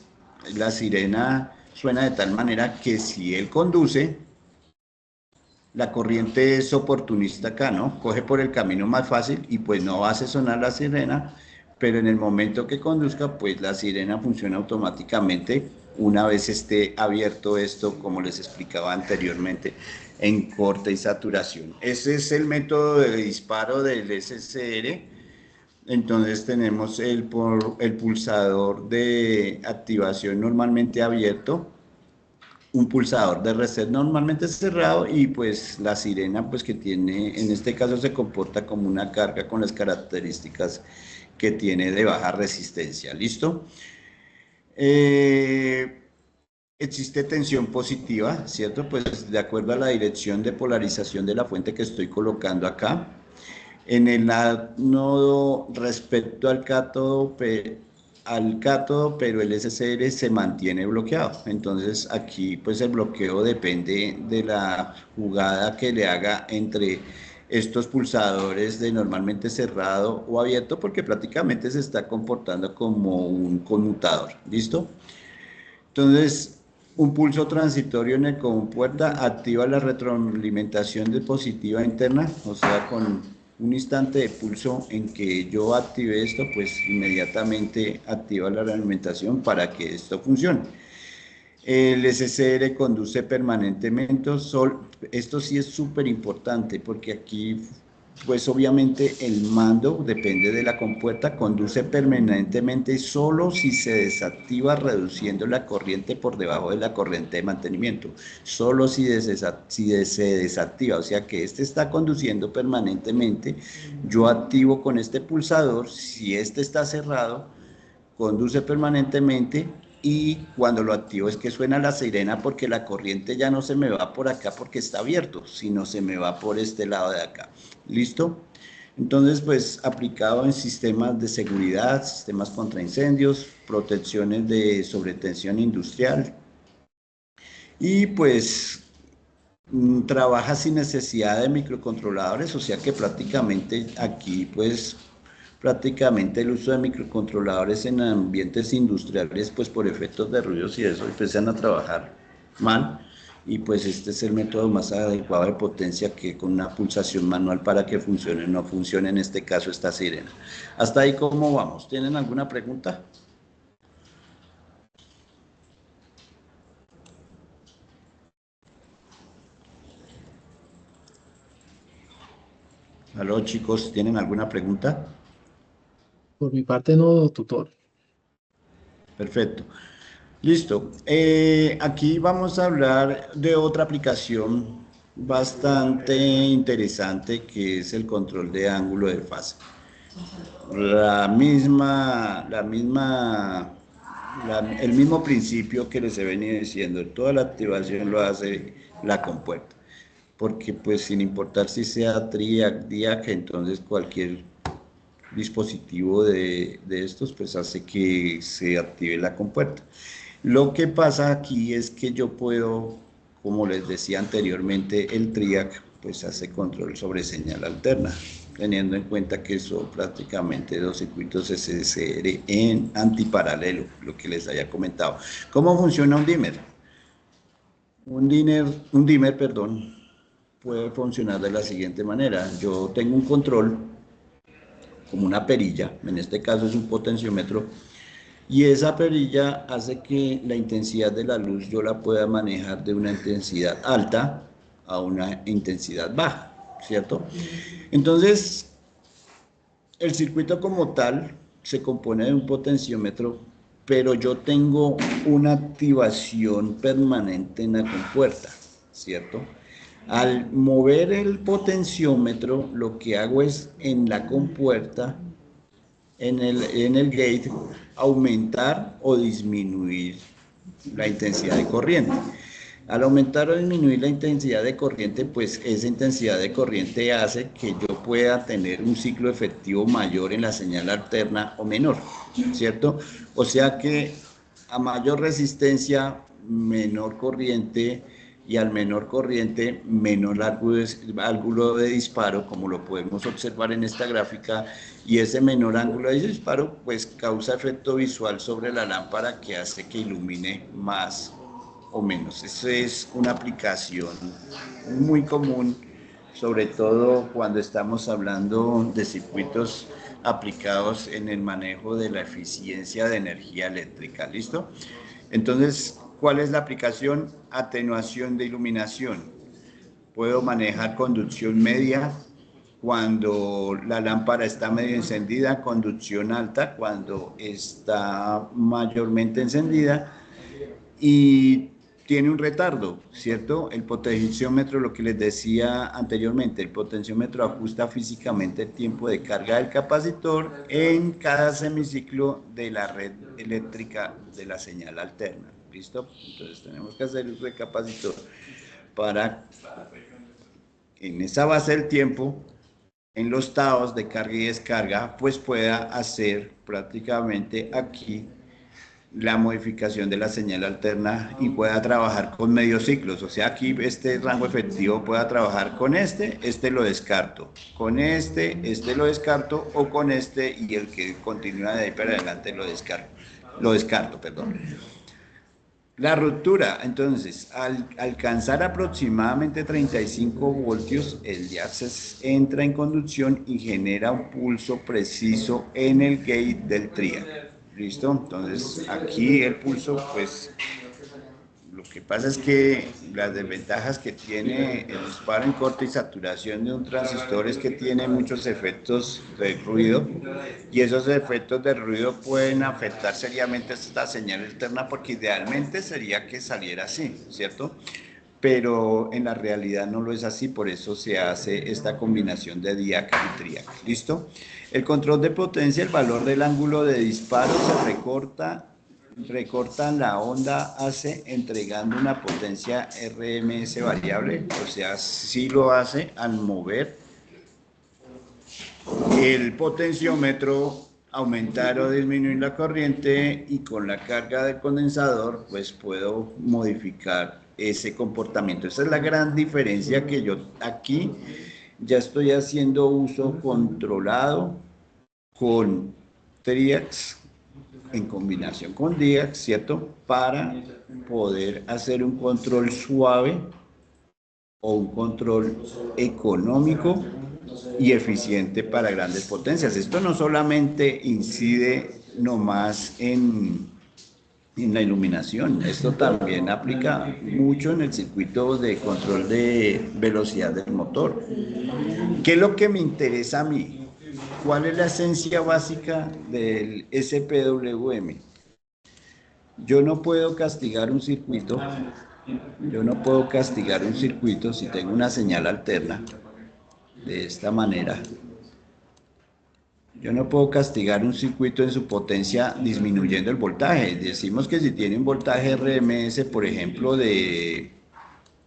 la sirena suena de tal manera que si él conduce, la corriente es oportunista acá, ¿no? Coge por el camino más fácil y pues no hace sonar la sirena, pero en el momento que conduzca, pues la sirena funciona automáticamente una vez esté abierto esto, como les explicaba anteriormente, en corte y saturación. Ese es el método de disparo del SCR. Entonces tenemos el pulsador de activación normalmente abierto, un pulsador de reset normalmente cerrado, y pues la sirena pues que tiene, en este caso se comporta como una carga con las características que tiene de baja resistencia. ¿Listo? Existe tensión positiva, ¿cierto? Pues de acuerdo a la dirección de polarización de la fuente que estoy colocando acá. En el ánodo respecto al cátodo, pero el SCR se mantiene bloqueado. Entonces aquí pues el bloqueo depende de la jugada que le haga entre estos pulsadores de normalmente cerrado o abierto, porque prácticamente se está comportando como un conmutador. ¿Listo? Entonces, un pulso transitorio en el compuerta activa la retroalimentación de positiva interna, o sea, con un instante de pulso en que yo active esto, pues inmediatamente activa la realimentación para que esto funcione. El SCR conduce permanentemente. Esto sí es súper importante porque aquí, pues obviamente el mando depende de la compuerta, conduce permanentemente solo si se desactiva reduciendo la corriente por debajo de la corriente de mantenimiento. Solo si se desactiva, o sea que este está conduciendo permanentemente. Yo activo con este pulsador, si este está cerrado, conduce permanentemente y cuando lo activo es que suena la sirena porque la corriente ya no se me va por acá porque está abierto, sino se me va por este lado de acá. ¿Listo? Entonces, pues aplicado en sistemas de seguridad, sistemas contra incendios, protecciones de sobretensión industrial y pues trabaja sin necesidad de microcontroladores, o sea que prácticamente aquí pues prácticamente el uso de microcontroladores en ambientes industriales, pues por efectos de ruidos y eso, empiezan a trabajar mal, y pues este es el método más adecuado de potencia que con una pulsación manual para que funcione, no funcione en este caso esta sirena. Hasta ahí, ¿cómo vamos? ¿Tienen alguna pregunta? Aló, chicos, ¿tienen alguna pregunta? Por mi parte no, tutor. Perfecto. Listo. Aquí vamos a hablar de otra aplicación bastante interesante que es el control de ángulo de fase. El mismo principio que les he venido diciendo, toda la activación lo hace la compuerta, porque pues sin importar si sea TRIAC, DIAC, entonces cualquier dispositivo de estos pues hace que se active la compuerta. Lo que pasa aquí es que yo puedo, como les decía anteriormente, el TRIAC pues hace control sobre señal alterna, teniendo en cuenta que son prácticamente dos circuitos SSR en antiparalelo, lo que les haya comentado. ¿Cómo funciona un dimmer? Un dimmer, perdón, puede funcionar de la siguiente manera. Yo tengo un control como una perilla, en este caso es un potenciómetro, y esa perilla hace que la intensidad de la luz yo la pueda manejar de una intensidad alta a una intensidad baja, ¿cierto? Entonces, el circuito como tal se compone de un potenciómetro, pero yo tengo una activación permanente en la compuerta, ¿cierto? Al mover el potenciómetro, lo que hago es en la compuerta, en el gate, aumentar o disminuir la intensidad de corriente. Al aumentar o disminuir la intensidad de corriente, pues esa intensidad de corriente hace que yo pueda tener un ciclo efectivo mayor en la señal alterna o menor, ¿cierto? O sea que a mayor resistencia, menor corriente, y al menor corriente, menor ángulo de disparo, como lo podemos observar en esta gráfica, y ese menor ángulo de disparo pues causa efecto visual sobre la lámpara que hace que ilumine más o menos. Eso es una aplicación muy común, sobre todo cuando estamos hablando de circuitos aplicados en el manejo de la eficiencia de energía eléctrica. ¿Listo? Entonces, ¿cuál es la aplicación? Atenuación de iluminación. Puedo manejar conducción media cuando la lámpara está medio encendida, conducción alta cuando está mayormente encendida, y tiene un retardo, ¿cierto? El potenciómetro, lo que les decía anteriormente, el potenciómetro ajusta físicamente el tiempo de carga del capacitor en cada semiciclo de la red eléctrica de la señal alterna. ¿Listo? Entonces tenemos que hacer uso de capacitor para, en esa base del tiempo, en los taos de carga y descarga, pues pueda hacer prácticamente aquí la modificación de la señal alterna y pueda trabajar con medios ciclos. O sea, aquí este rango efectivo pueda trabajar con este lo descarto, con este lo descarto, o con este, y el que continúa de ahí para adelante lo descarto, perdón. La ruptura, entonces, al alcanzar aproximadamente 35 voltios, el diac entra en conducción y genera un pulso preciso en el gate del triac. ¿Listo? Entonces, aquí el pulso, pues, que pasa es que las desventajas que tiene el disparo en corte y saturación de un transistor es que tiene muchos efectos de ruido, y esos efectos de ruido pueden afectar seriamente esta señal alterna, porque idealmente sería que saliera así, ¿cierto? Pero en la realidad no lo es así, por eso se hace esta combinación de DIAC y TRIAC. ¿Listo? El control de potencia, el valor del ángulo de disparo se recorta la onda AC entregando una potencia RMS variable, o sea, sí lo hace al mover el potenciómetro, aumentar o disminuir la corriente, y con la carga del condensador pues puedo modificar ese comportamiento. Esa es la gran diferencia, que yo aquí ya estoy haciendo uso controlado con TRIACs en combinación con DIACs, ¿cierto? Para poder hacer un control suave o un control económico y eficiente para grandes potencias. Esto no solamente incide nomás en la iluminación, esto también aplica mucho en el circuito de control de velocidad del motor. ¿Qué es lo que me interesa a mí? ¿Cuál es la esencia básica del SPWM? Yo no puedo castigar un circuito, si tengo una señal alterna de esta manera. Yo no puedo castigar un circuito en su potencia disminuyendo el voltaje. Decimos que si tiene un voltaje RMS, por ejemplo, de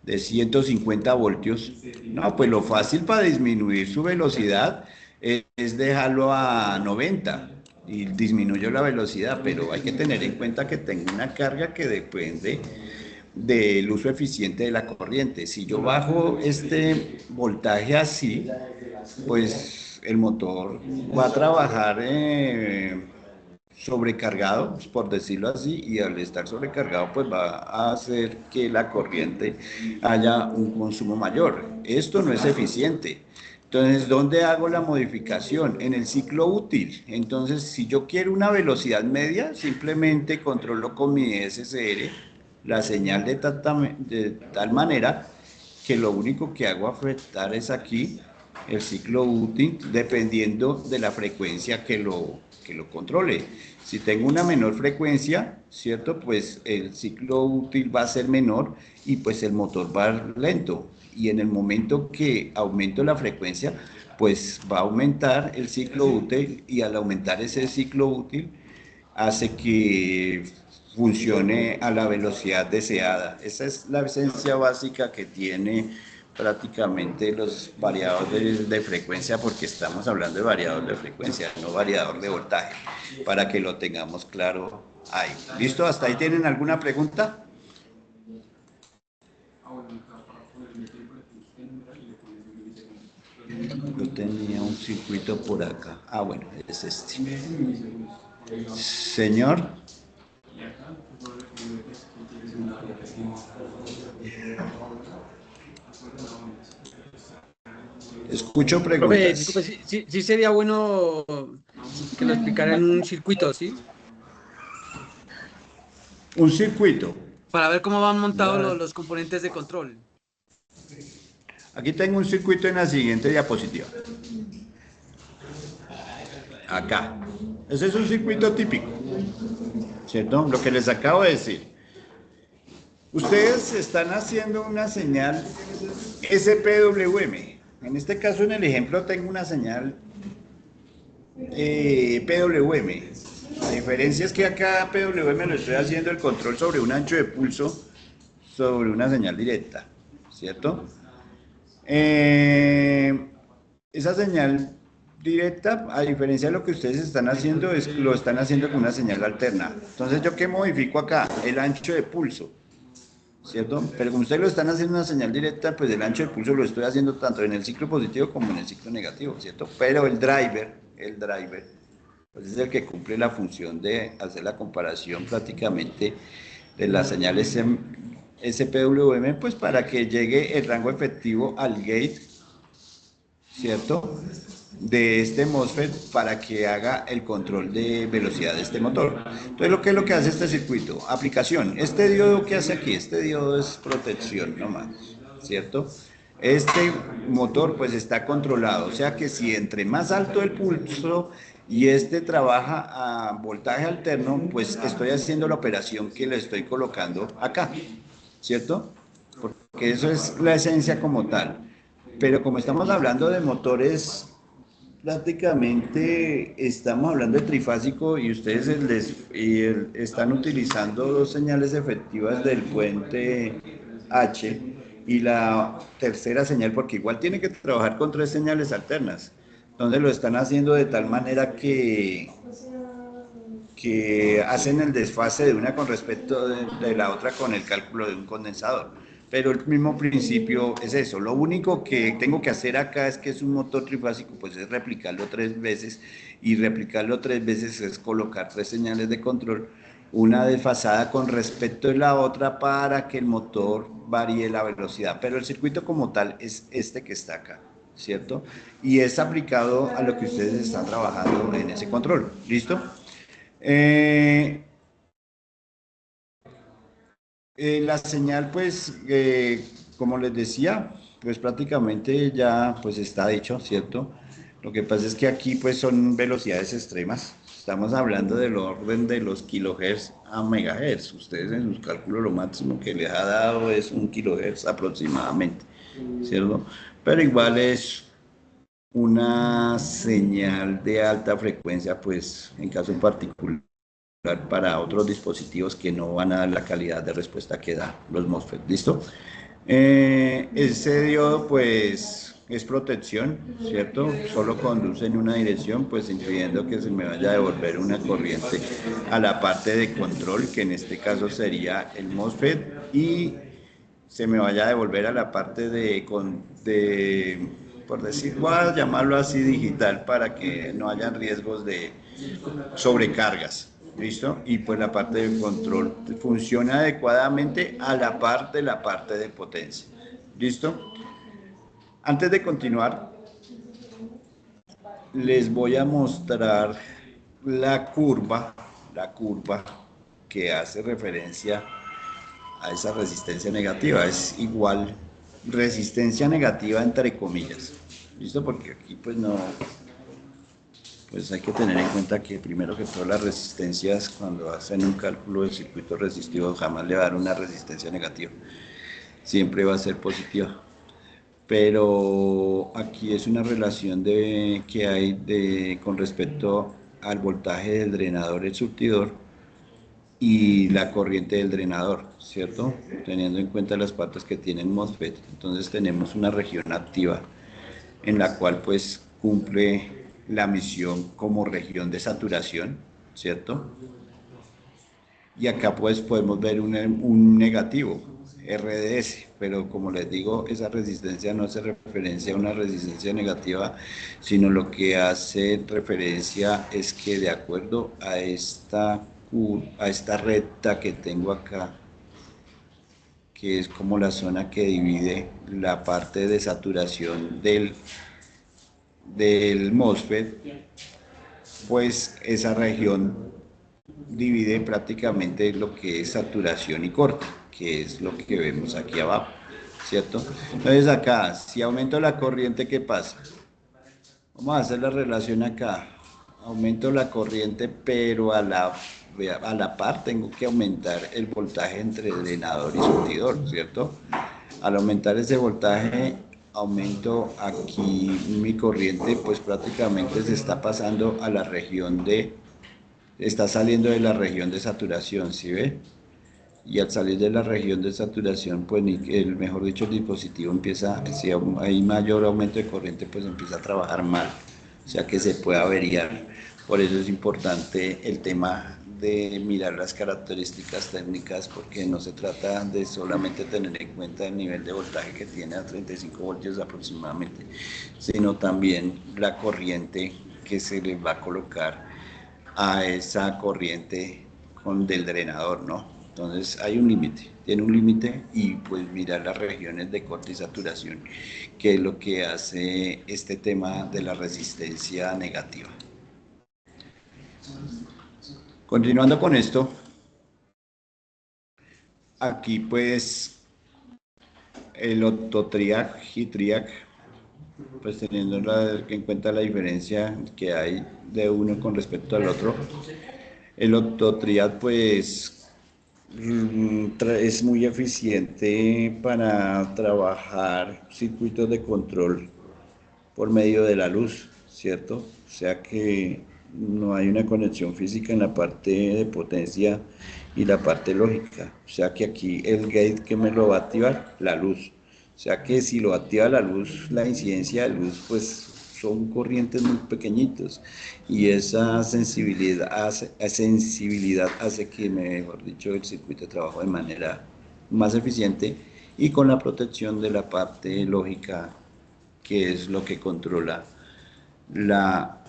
150 voltios, no, pues lo fácil para disminuir su velocidad es dejarlo a 90 y disminuyo la velocidad, pero hay que tener en cuenta que tengo una carga que depende del uso eficiente de la corriente. Si yo bajo este voltaje así, pues el motor va a trabajar sobrecargado, por decirlo así, y al estar sobrecargado pues va a hacer que la corriente haya un consumo mayor. Esto no es eficiente. Entonces, ¿dónde hago la modificación? En el ciclo útil. Entonces, si yo quiero una velocidad media, simplemente controlo con mi SSR la señal de tal manera que lo único que hago afectar es aquí el ciclo útil, dependiendo de la frecuencia que lo controle. Si tengo una menor frecuencia, ¿cierto? Pues el ciclo útil va a ser menor y pues el motor va lento. Y en el momento que aumento la frecuencia, pues va a aumentar el ciclo útil, y al aumentar ese ciclo útil hace que funcione a la velocidad deseada. Esa es la esencia básica que tiene prácticamente los variadores de frecuencia, porque estamos hablando de variador de frecuencia, no variador de voltaje, para que lo tengamos claro ahí. ¿Listo? ¿Hasta ahí tienen alguna pregunta? Yo tenía un circuito por acá. Ah, bueno, es este. Señor. Escucho Profe, preguntas. disculpe, sí sería bueno que lo explicara en un circuito, ¿sí? Un circuito. Para ver cómo van montados los componentes de control. Aquí tengo un circuito en la siguiente diapositiva. Acá. Ese es un circuito típico, ¿cierto? Lo que les acabo de decir. Ustedes están haciendo una señal SPWM. En este caso, en el ejemplo, tengo una señal PWM. La diferencia es que acá PWM lo estoy haciendo el control sobre un ancho de pulso sobre una señal directa, ¿cierto? Esa señal directa, a diferencia de lo que ustedes están haciendo, lo están haciendo con una señal alterna. Entonces, ¿yo qué modifico acá? El ancho de pulso, ¿cierto? Pero como ustedes lo están haciendo una señal directa, pues el ancho de pulso lo estoy haciendo tanto en el ciclo positivo como en el ciclo negativo, ¿cierto? Pero el driver, pues es el que cumple la función de hacer la comparación prácticamente de las señales SPWM, pues para que llegue el rango efectivo al gate, ¿cierto? de este MOSFET para que haga el control de velocidad de este motor. Entonces, ¿qué es lo que hace este circuito? Aplicación. Este diodo, ¿qué hace aquí? Este diodo es protección nomás, ¿cierto? Este motor pues está controlado, o sea que si entre más alto el pulso y este trabaja a voltaje alterno, pues estoy haciendo la operación que le estoy colocando acá, ¿cierto? Porque eso es la esencia como tal. Pero como estamos hablando de motores, prácticamente estamos hablando de trifásico y ustedes están utilizando dos señales efectivas del puente H y la tercera señal, porque igual tiene que trabajar con tres señales alternas. Entonces lo están haciendo de tal manera que hacen el desfase de una con respecto de la otra con el cálculo de un condensador. Pero el mismo principio es eso. Lo único que tengo que hacer acá es que es un motor trifásico, pues es replicarlo 3 veces, y replicarlo 3 veces es colocar 3 señales de control, una desfasada con respecto de la otra para que el motor varíe la velocidad. Pero el circuito como tal es este que está acá, ¿cierto? Y es aplicado a lo que ustedes están trabajando en ese control. ¿Listo? La señal, pues, como les decía, pues prácticamente ya pues está hecho, ¿cierto? Lo que pasa es que aquí pues son velocidades extremas. Estamos hablando del orden de los kilohertz a megahertz. Ustedes en sus cálculos lo máximo que les ha dado es 1 kilohertz aproximadamente, ¿cierto? Pero igual es una señal de alta frecuencia, pues en caso particular para otros dispositivos que no van a dar la calidad de respuesta que da los MOSFET. ¿Listo? Ese diodo pues es protección, ¿cierto? Solo conduce en una dirección, pues impidiendo que se me vaya a devolver una corriente a la parte de control, que en este caso sería el MOSFET, y se me vaya a devolver a la parte por decir, voy a llamarlo así, digital, para que no haya riesgos de sobrecargas. ¿Listo? Y pues la parte de control funciona adecuadamente a la parte de potencia. ¿Listo? Antes de continuar, les voy a mostrar la curva que hace referencia a esa resistencia negativa. Es igual resistencia negativa entre comillas. ¿Listo? Porque aquí pues no... Pues hay que tener en cuenta que primero que todo las resistencias, cuando hacen un cálculo del circuito resistivo, jamás le va a dar una resistencia negativa, siempre va a ser positiva. Pero aquí es una relación que hay con respecto al voltaje del drenador, el surtidor, y la corriente del drenador, ¿cierto? Teniendo en cuenta las partes que tienen MOSFET. Entonces tenemos una región activa en la cual pues cumple la misión como región de saturación, ¿cierto? Y acá pues podemos ver un negativo, RDS, pero como les digo, esa resistencia no hace referencia a una resistencia negativa, sino lo que hace referencia es que de acuerdo a esta recta que tengo acá, que es como la zona que divide la parte de saturación del MOSFET, pues esa región divide prácticamente lo que es saturación y corte, que es lo que vemos aquí abajo, ¿cierto? Entonces acá, si aumento la corriente, ¿qué pasa? Vamos a hacer la relación acá. Aumento la corriente, pero a la par tengo que aumentar el voltaje entre drenador y surtidor, ¿cierto? Al aumentar ese voltaje, aumento aquí mi corriente, pues prácticamente se está pasando a la región está saliendo de la región de saturación, ¿sí ve? Y al salir de la región de saturación, pues mejor dicho, el dispositivo empieza, si hay mayor aumento de corriente, pues empieza a trabajar mal, o sea que se puede averiar. Por eso es importante el tema de mirar las características técnicas, porque no se trata de solamente tener en cuenta el nivel de voltaje que tiene a 35 voltios aproximadamente, sino también la corriente que se le va a colocar a esa corriente del drenador, ¿no? Entonces hay un límite, tiene un límite, y pues mirar las regiones de corte y saturación, que es lo que hace este tema de la resistencia negativa. Continuando con esto, aquí pues el octotriac y triac, pues teniendo en cuenta la diferencia que hay de uno con respecto al otro, el octotriac pues es muy eficiente para trabajar circuitos de control por medio de la luz, ¿cierto? O sea que no hay una conexión física en la parte de potencia y la parte lógica. O sea que aquí el gate que me lo va a activar, la luz. O sea que si lo activa la luz, la incidencia de luz, pues son corrientes muy pequeñitos, y esa sensibilidad hace que, mejor dicho, el circuito trabaje de manera más eficiente y con la protección de la parte lógica, que es lo que controla la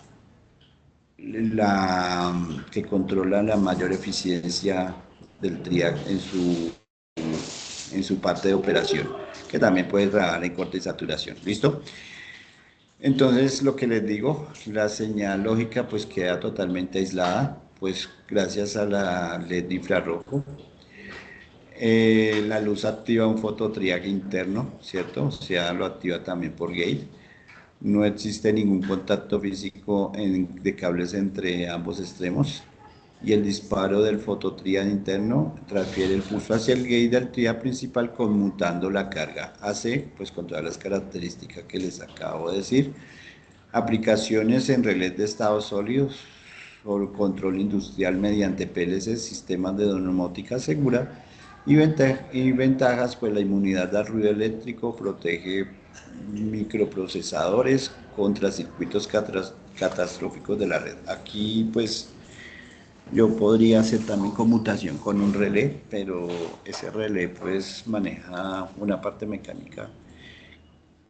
mayor eficiencia del TRIAC en su parte de operación, que también puede trabajar en corte y saturación. ¿Listo? Entonces, lo que les digo, la señal lógica pues queda totalmente aislada, pues gracias a la LED infrarrojo. La luz activa un fototriac interno, ¿cierto? O sea, lo activa también por gate. No existe ningún contacto físico de cables entre ambos extremos, y el disparo del fototriac interno transfiere el pulso hacia el gate del triac principal, conmutando la carga AC, pues con todas las características que les acabo de decir. Aplicaciones en relés de estados sólidos o control industrial mediante PLC, sistemas de domótica segura, y ventajas, pues la inmunidad al ruido eléctrico, protege microprocesadores contra circuitos catastróficos de la red. Aquí pues yo podría hacer también conmutación con un relé, pero ese relé pues maneja una parte mecánica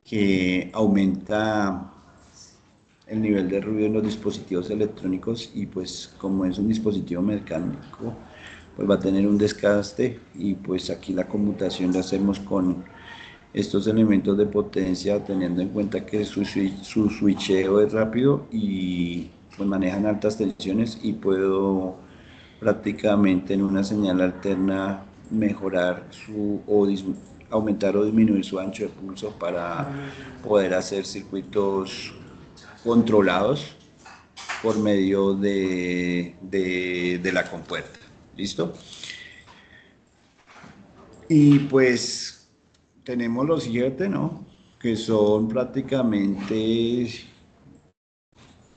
que aumenta el nivel de ruido en los dispositivos electrónicos, y pues como es un dispositivo mecánico, pues va a tener un desgaste, y pues aquí la conmutación la hacemos con estos elementos de potencia, teniendo en cuenta que su switcheo es rápido y pues manejan altas tensiones, y puedo prácticamente en una señal alterna mejorar aumentar o disminuir su ancho de pulso para poder hacer circuitos controlados por medio de la compuerta. ¿Listo? Y pues tenemos los IGBT, ¿no? Que son prácticamente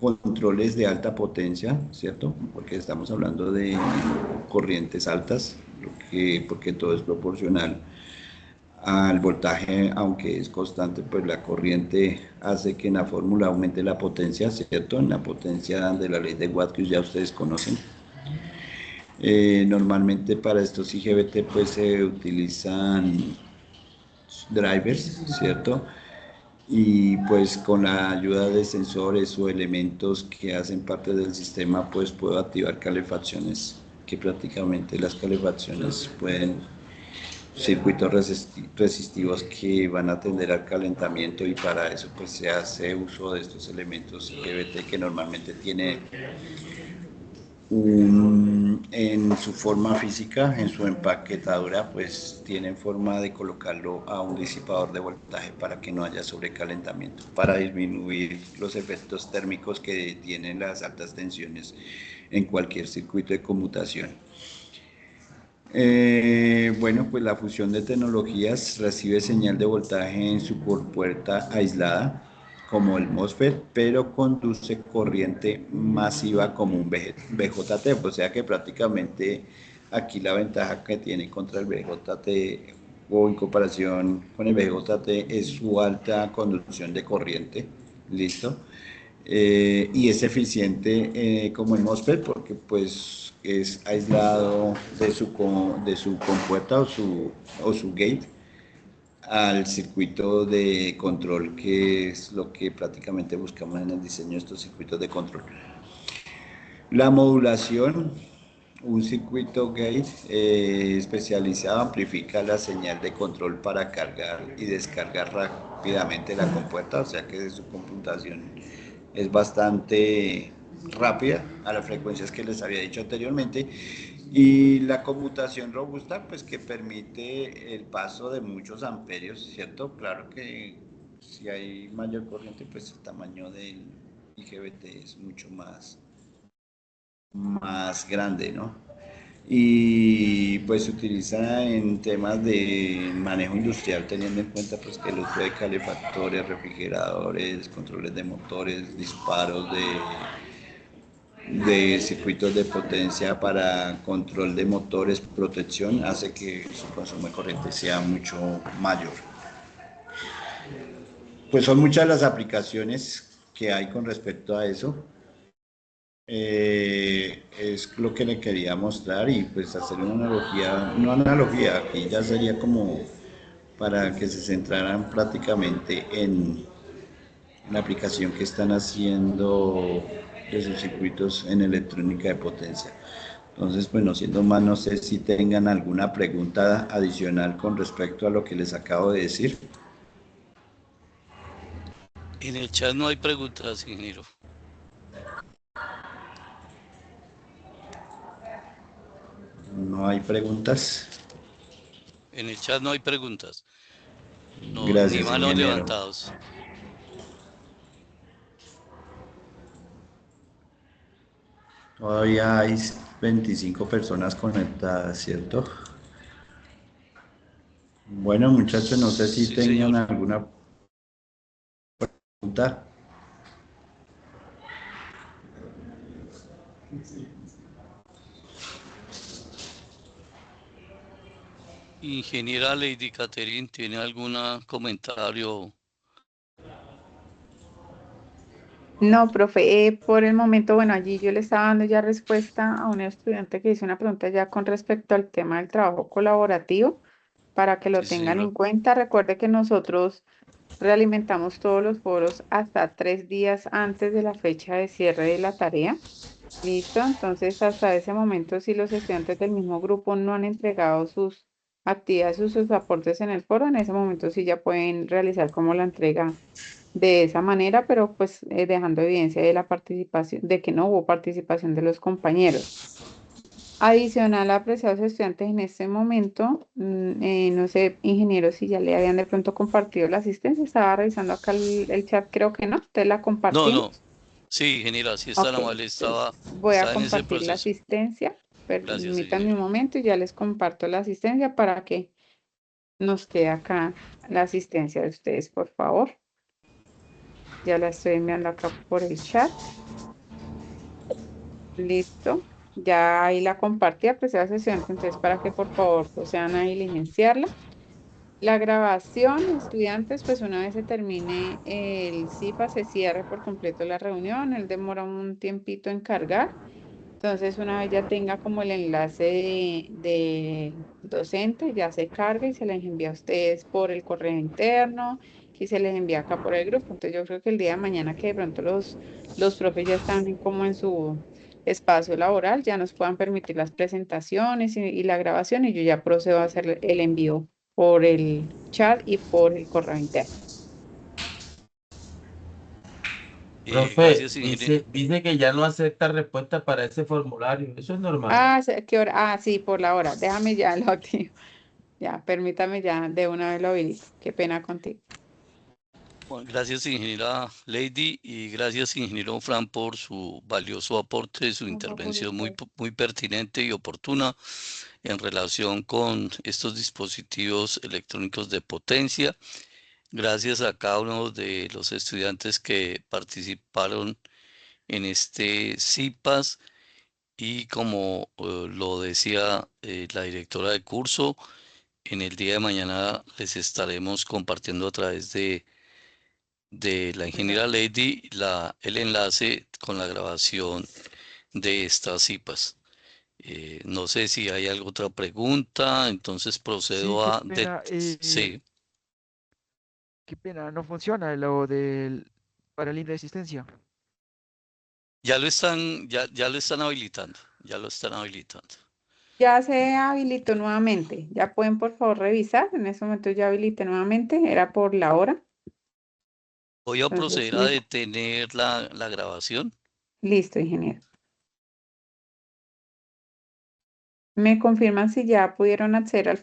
controles de alta potencia, ¿cierto? Porque estamos hablando de corrientes altas, porque todo es proporcional al voltaje, aunque es constante, pues la corriente hace que en la fórmula aumente la potencia, ¿cierto? En la potencia de la ley de Watt, que ya ustedes conocen. Normalmente para estos IGBT pues se utilizan drivers, ¿cierto? Y pues con la ayuda de sensores o elementos que hacen parte del sistema, pues puedo activar calefacciones, que prácticamente las calefacciones pueden circuitos resistivos que van a tender al calentamiento, y para eso pues se hace uso de estos elementos IGBT, que normalmente tiene en su forma física, en su empaquetadura, pues tienen forma de colocarlo a un disipador de voltaje para que no haya sobrecalentamiento, para disminuir los efectos térmicos que tienen las altas tensiones en cualquier circuito de conmutación. Bueno, pues la fusión de tecnologías recibe señal de voltaje en su compuerta aislada, como el MOSFET, pero conduce corriente masiva como un BJT, o sea que prácticamente aquí la ventaja que tiene contra el BJT o en comparación con el BJT es su alta conducción de corriente. ¿Listo? Y es eficiente como el MOSFET, porque pues es aislado de su compuerta o su gate al circuito de control, que es lo que prácticamente buscamos en el diseño de estos circuitos de control. La modulación Un circuito gate especializado amplifica la señal de control para cargar y descargar rápidamente la compuerta, o sea que su computación es bastante rápida a las frecuencias que les había dicho anteriormente, y la computación robusta pues que permite el paso de muchos amperios, ¿cierto? Claro que si hay mayor corriente pues el tamaño del IGBT es mucho más grande, ¿no? Y pues se utiliza en temas de manejo industrial, teniendo en cuenta pues que el uso de calefactores, refrigeradores, controles de motores, disparos de circuitos de potencia para control de motores, protección, hace que su consumo de corriente sea mucho mayor. Pues son muchas las aplicaciones que hay con respecto a eso. Es lo que le quería mostrar y pues hacer una analogía, no analogía, aquí ya sería como para que se centraran prácticamente en la aplicación que están haciendo de sus circuitos en electrónica de potencia. Entonces, bueno, siendo más, no sé si tengan alguna pregunta adicional con respecto a lo que les acabo de decir. En el chat no hay preguntas, ingeniero. No hay preguntas. En el chat no hay preguntas. No, ni Gracias, manos ingeniero. levantados. Todavía hay 25 personas conectadas, ¿cierto? Bueno, muchachos, no sé si Sí, tengan señor. alguna pregunta. Ingeniera Lady Catherine, ¿tiene algún comentario? No, profe, por el momento, bueno, allí yo le estaba dando ya respuesta a un estudiante que hizo una pregunta ya con respecto al tema del trabajo colaborativo, para que lo Sí, tengan en señora. cuenta. Recuerde que nosotros realimentamos todos los foros hasta 3 días antes de la fecha de cierre de la tarea. Listo, entonces hasta ese momento, si los estudiantes del mismo grupo no han entregado sus actividades o sus aportes en el foro, en ese momento sí ya pueden realizar como la entrega de esa manera, pero pues dejando evidencia de la participación, de que no hubo participación de los compañeros. Adicional, apreciados estudiantes, en este momento, no sé, ingenieros, si ya le habían de pronto compartido la asistencia, estaba revisando acá el chat, creo que no, te la No, no. compartimos. Sí, ingeniera, si es tan Ok, amable, entonces voy a estaba en ese compartir la proceso. asistencia. Gracias, Permítanme un ingeniero. momento y ya les comparto la asistencia para que nos quede acá la asistencia de ustedes, por favor. Ya la estoy enviando acá por el chat. Listo. Ya ahí la compartí, apreciados estudiantes, entonces para que por favor procedan a diligenciarla. La grabación, estudiantes, pues una vez se termine el CIFA, se cierre por completo la reunión. Él demora un tiempito en cargar. Entonces, una vez ya tenga como el enlace de docente, ya se carga y se les envía a ustedes por el correo interno y se les envía acá por el grupo. Entonces, yo creo que el día de mañana que de pronto los profes ya están como en su espacio laboral, ya nos puedan permitir las presentaciones y la grabación y yo ya procedo a hacer el envío por el chat y por el correo interno. Profe, Gracias, ingeniero. dice que ya no acepta respuesta para ese formulario. Eso es normal. Ah, ¿qué hora? Ah, sí, por la hora. Déjame ya lo activo. Ya, permítame ya, de una vez lo habilito. Qué pena contigo. Bueno, gracias, ingeniera Lady, y gracias, ingeniero Fran, por su valioso aporte, su intervención muy pertinente y oportuna en relación con estos dispositivos electrónicos de potencia. Gracias a cada uno de los estudiantes que participaron en este CIPAS y como lo decía la directora de curso, en el día de mañana les estaremos compartiendo a través de la ingeniera Lady el enlace con la grabación de estas CIPAS. No sé si hay alguna otra pregunta, entonces Sí, procedo a... sí, qué pena, no funciona lo del para línea de asistencia. ya lo están habilitando. Ya lo están habilitando. Ya se habilitó nuevamente. Ya pueden por favor revisar. En ese momento ya habilité nuevamente. Era por la hora. Voy a Entonces, proceder a detener la grabación. listo, ingeniero. ¿Me confirman si ya pudieron acceder al